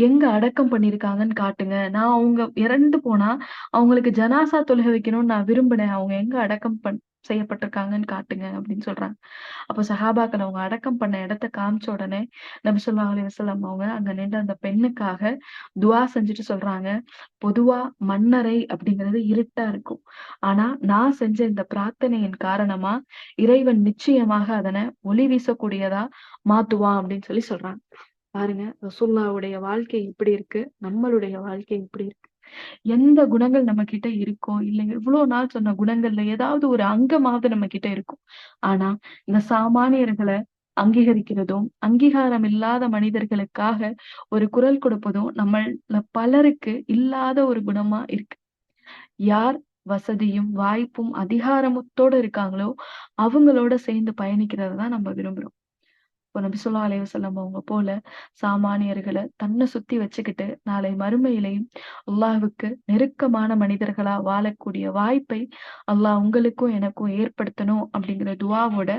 எங்க அடக்கம் பண்ணியிருக்காங்கன்னு காட்டுங்க. நான் அவங்க இறந்து போனா, அவங்களுக்கு ஜனாசா தொழுகை வைக்கணும்னு நான் விரும்பினேன். அவங்க எங்க அடக்கம் செய்யப்பட்டிருக்காங்கன்னு காட்டுங்க அப்படின்னு சொல்றாங்க. அப்ப சஹாபாக்கள் அவங்க அடக்கம் பண்ண இடத்த காமிச்ச உடனே, நபி ஸல்லல்லாஹு அலைஹி வஸல்லம் அவங்க அங்க நின்று அந்த பெண்ணுக்காக துஆ செஞ்சுட்டு சொல்றாங்க. பொதுவா மண்ணறை அப்படிங்கிறது இருட்டா இருக்கும். ஆனா நான் செஞ்ச இந்த பிரார்த்தனையின் காரணமா, இறைவன் நிச்சயமாக அதன ஒளி வீசக்கூடியதா மாத்துவான் அப்படின்னு சொல்றாங்க. பாருங்க ரசூலுல்லாஹ்வுடைய வாழ்க்கை இப்படி இருக்கு. நம்மளுடைய வாழ்க்கை இப்படி இருக்கு. எந்த குணங்கள் நம்ம கிட்ட இருக்கோ, இல்ல இவ்ளோ நாள் சொன்ன குணங்கள்ல ஏதாவது ஒரு அங்கமாவது நம்ம கிட்ட இருக்கும். ஆனா, இந்த சாமானியர்கள அங்கீகரிக்கிறதும், அங்கீகாரம் இல்லாத மனிதர்களுக்காக ஒரு குரல் கொடுப்பதும் நம்மள்ல பலருக்கு இல்லாத ஒரு குணமா இருக்கு. யார் வசதியும், வாய்ப்பும், அதிகாரத்தோட இருக்காங்களோ, அவங்களோட சேர்ந்து பயணிக்கிறத தான் நம்ம விரும்புறோம். இப்போ நபி ஸல்லல்லாஹு அலைஹி வஸல்லம் அவங்க போல சாமானியர்களை தன்னை சுத்தி வச்சுக்கிட்டு நாளை மறுமையிலையும் அல்லாஹ்வுக்கு நெருக்கமான மனிதர்களா வாழக்கூடிய வாய்ப்பை அல்லாஹ் உங்களுக்கும் எனக்கும் ஏற்படுத்தணும் அப்படிங்கிற துஆவோட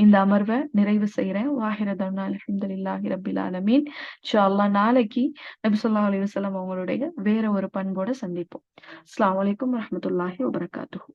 இந்த அமர்வை நிறைவு செய்றேன். வாஹிரதன்னா அல்ஹம்துலில்லாஹி ரப்பில் ஆலமீன். இன்ஷா அல்லாஹ் நாளைக்கு நபி ஸல்லல்லாஹு அலைஹி வஸல்லம் அவங்களுடைய வேற ஒரு பண்போட சந்திப்போம். அஸ்ஸலாமு அலைக்கும் வரஹ்மத்துல்லாஹி வபரகாத்துஹு.